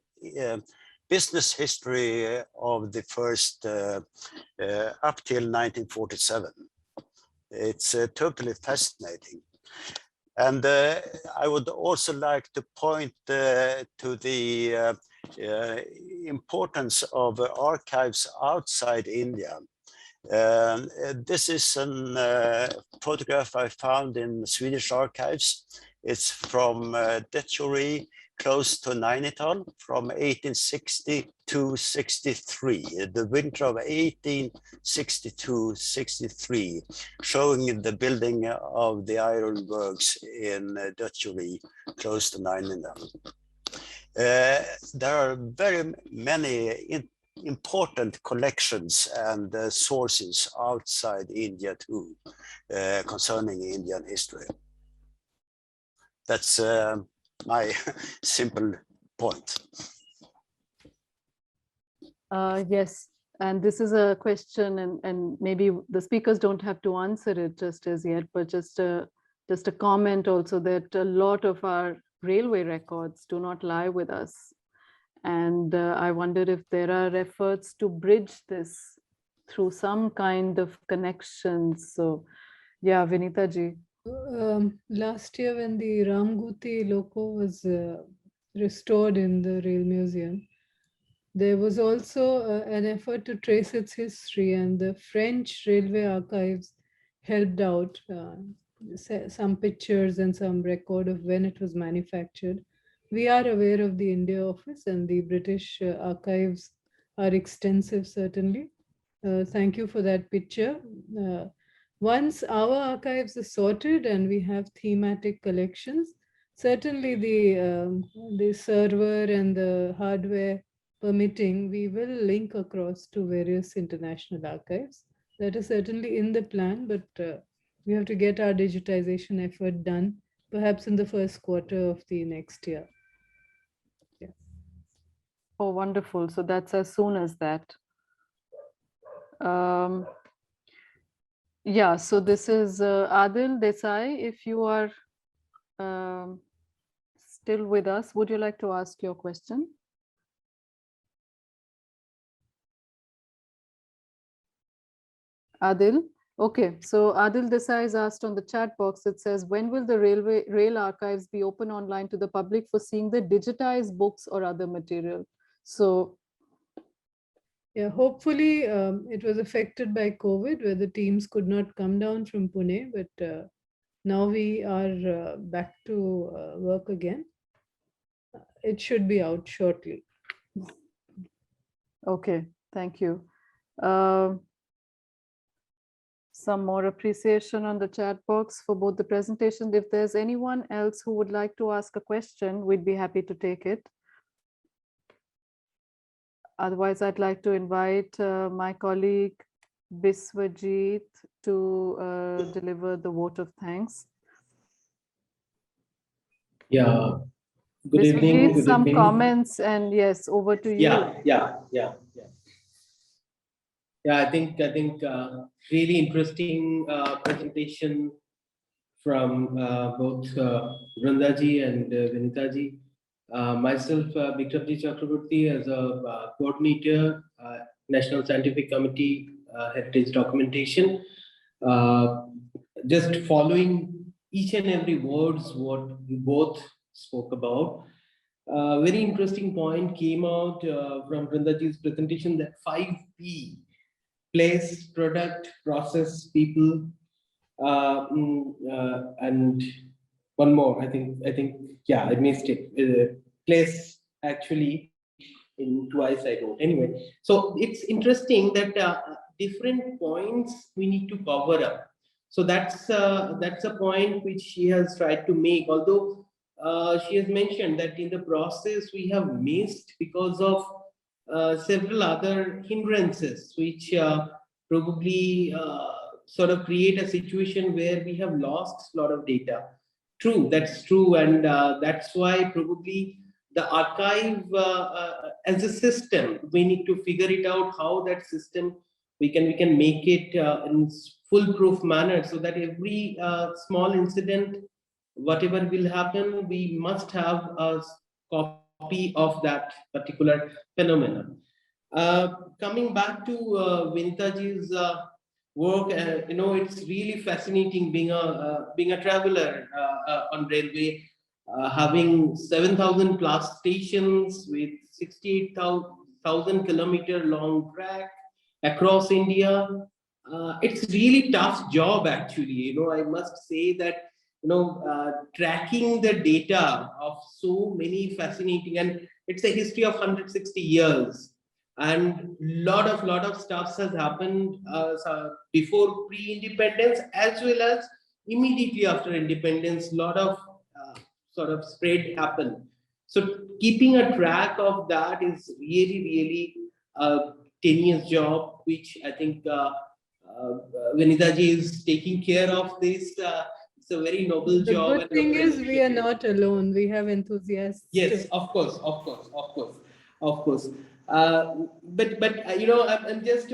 business history of the first up till 1947. It's totally fascinating. And I would also like to point to the importance of archives outside India. This is a photograph I found in Swedish archives. It's from Detchuri, close to Nainital, from 1860 to 63, the winter of 1862-63, showing the building of the iron works in Detchuri, close to Nainital. There are very many important collections and sources outside India too, concerning Indian history. That's my simple point. Yes, and this is a question, and maybe the speakers don't have to answer it just as yet, but just a comment also that a lot of our railway records do not lie with us. And I wonder if there are efforts to bridge this through some kind of connections. So, yeah, Vinita ji. Last year when the Ramguti loco was restored in the Rail Museum, there was also an effort to trace its history, and the French Railway Archives helped out some pictures and some record of when it was manufactured. We are aware of the India office, and the British archives are extensive, certainly. Thank you for that picture. Once our archives are sorted and we have thematic collections, certainly the server and the hardware permitting, we will link across to various international archives. That is certainly in the plan, but we have to get our digitization effort done, perhaps in the first quarter of the next year. Yeah. Oh, wonderful. So that's as soon as that. Yeah, so this is Adil Desai. If you are still with us, would you like to ask your question? Adil? Okay, so Adil Desai is asked on the chat box. It says, when will the rail archives be open online to the public for seeing the digitized books or other material? So yeah, hopefully it was affected by COVID, where the teams could not come down from Pune, but now we are back to work again. It should be out shortly. okay, thank you. Some more appreciation on the chat box for both the presentations. If there's anyone else who would like to ask a question, we'd be happy to take it. Otherwise, I'd like to invite my colleague Biswajit to deliver the vote of thanks. Yeah. Good evening. Biswajit, Good some evening. comments, and yes, over to you. Yeah. I think really interesting presentation from both Vrundaji and Vinitaji. Myself, Bikramji Chakraborty, as a coordinator, National Scientific Committee, Heritage Documentation. Just following each and every words what we both spoke about. Very interesting point came out from Vrundaji's presentation, that 5P, place, product, process, people, and one more. I think yeah, I missed it. Place actually in twice I wrote. Anyway, so it's interesting that different points we need to cover up. So that's a point which she has tried to make. Although she has mentioned that in the process we have missed because of several other hindrances which probably sort of create a situation where we have lost a lot of data. True, that's true, and that's why probably the archive as a system, we need to figure it out how that system we can make it in foolproof manner, so that every small incident, whatever will happen, we must have a copy of that particular phenomenon. Coming back to Vinitaji's work, it's really fascinating being a traveler on railway, having 7,000 plus stations with 68,000 kilometer long track across India. It's really tough job actually. I must say that tracking the data of so many fascinating, and it's a history of 160 years, and lot of stuff has happened before pre-independence as well as immediately after independence. Lot of sort of spread happened. So keeping a track of that is really a tenuous job, which I think Vinitaji is taking care of this. It's a very noble The job. good thing is we are not alone. We have enthusiasts. Yes, of course. But I'm just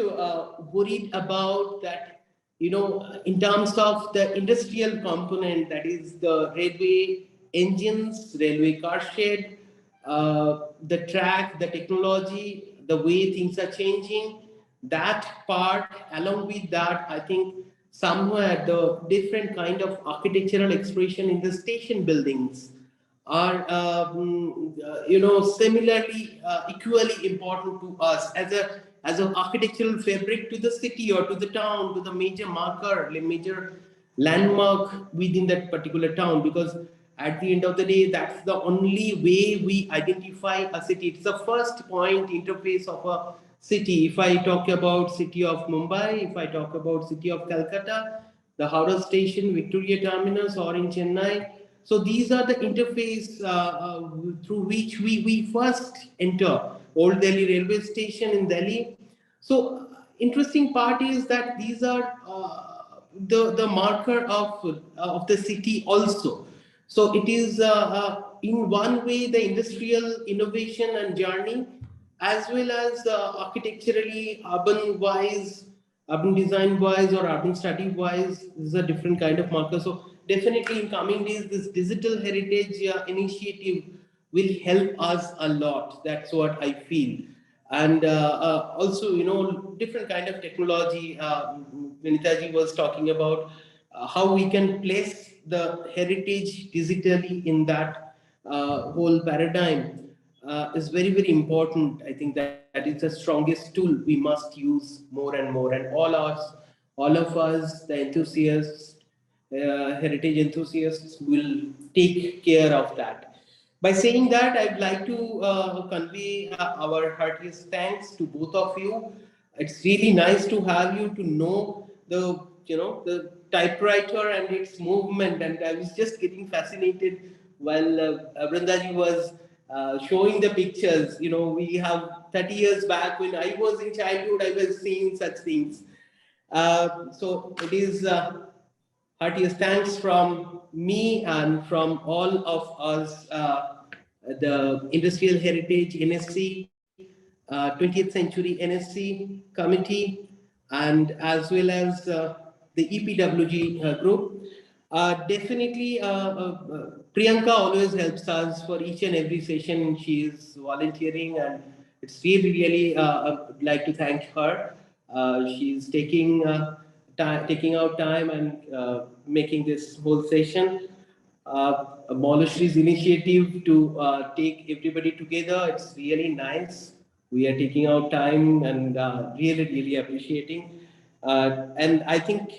worried about that. In terms of the industrial component, that is the railway engines, railway car shed, the track, the technology, the way things are changing. That part, along with that, I think somewhere the different kind of architectural expression in the station buildings are similarly equally important to us as an architectural fabric to the city or to the town, to the major marker, major landmark within that particular town, because at the end of the day, that's the only way we identify a city. It's the first point interface of a city. If I talk about city of Mumbai, if I talk about city of Calcutta, the Howrah station, Victoria Terminus, or in Chennai. So these are the interface through which we first enter Old Delhi railway station in Delhi. So interesting part is that these are the marker of the city also. So it is in one way the industrial innovation and journey, as well as architecturally urban wise, urban design wise, or urban study wise, is a different kind of marker. So definitely in coming days, this digital heritage initiative will help us a lot. That's what I feel. And also, different kind of technology. Vinitaji was talking about how we can place the heritage digitally in that whole paradigm is very important. I think that is the strongest tool we must use more and more, and all of us, the enthusiasts, heritage enthusiasts, will take care of that. By saying that, I'd like to convey our heartiest thanks to both of you. It's really nice to have you to know the typewriter and its movement, and I was just getting fascinated while Vrindaji was showing the pictures. We have 30 years back when I was in childhood, I was seeing such things. So it is heartiest thanks from me and from all of us, the Industrial Heritage NSC, 20th Century NSC Committee, and as well as the EPWG group. Definitely, Priyanka always helps us for each and every session. She is volunteering, and it's really I'd like to thank her. She's taking out time and making this whole session. Molishri's initiative to take everybody together, it's really nice. We are taking out time and really appreciating. And I think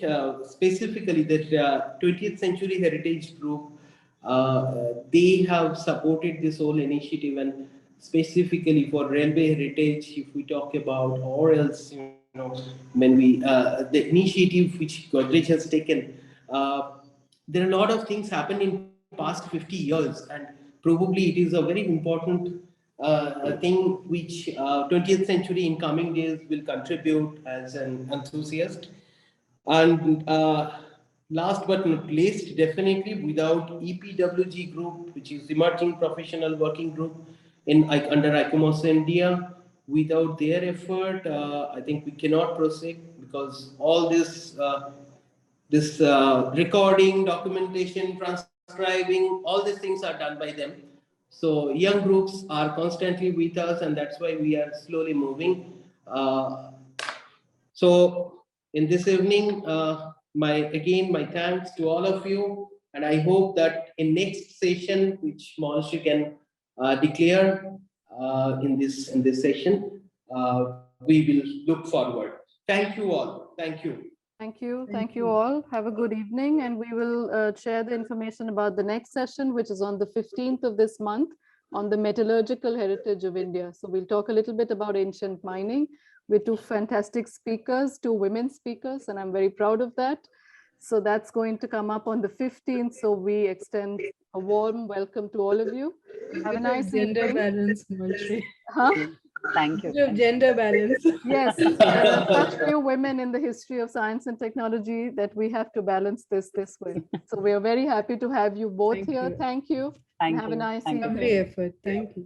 specifically that 20th Century Heritage Group, they have supported this whole initiative, and specifically for railway heritage, if we talk about, or else, when we, the initiative which Godrej has taken, there are a lot of things happened in past 50 years, and probably it is a very important a thing which 20th century in coming days will contribute as an enthusiast. And last but not least, definitely without EPWG group, which is Emerging Professional Working Group under ICOMOS India, without their effort, I think we cannot proceed, because all this recording, documentation, transcribing, all these things are done by them. So young groups are constantly with us, and that's why we are slowly moving. So in this evening, my thanks to all of you, and I hope that in next session, which Monashi can declare in this session, we will look forward. Thank you all. Thank you. Thank you. Thank Thank you you. all. Have a good evening. And we will share the information about the next session, which is on the 15th of this month, on the metallurgical heritage of India. So we'll talk a little bit about ancient mining with two fantastic speakers, two women speakers, and I'm very proud of that. So that's going to come up on the 15th. So we extend a warm welcome to all of you. Have a nice Gender evening. balance, Monashi. Huh? Thank you. You have gender balance. Yes, there are such few women in the history of science and technology that we have to balance this way. So we are very happy to have you both Thank here. you. Thank you. Thank Have a you. nice Thank you. evening. Lovely effort. Thank you.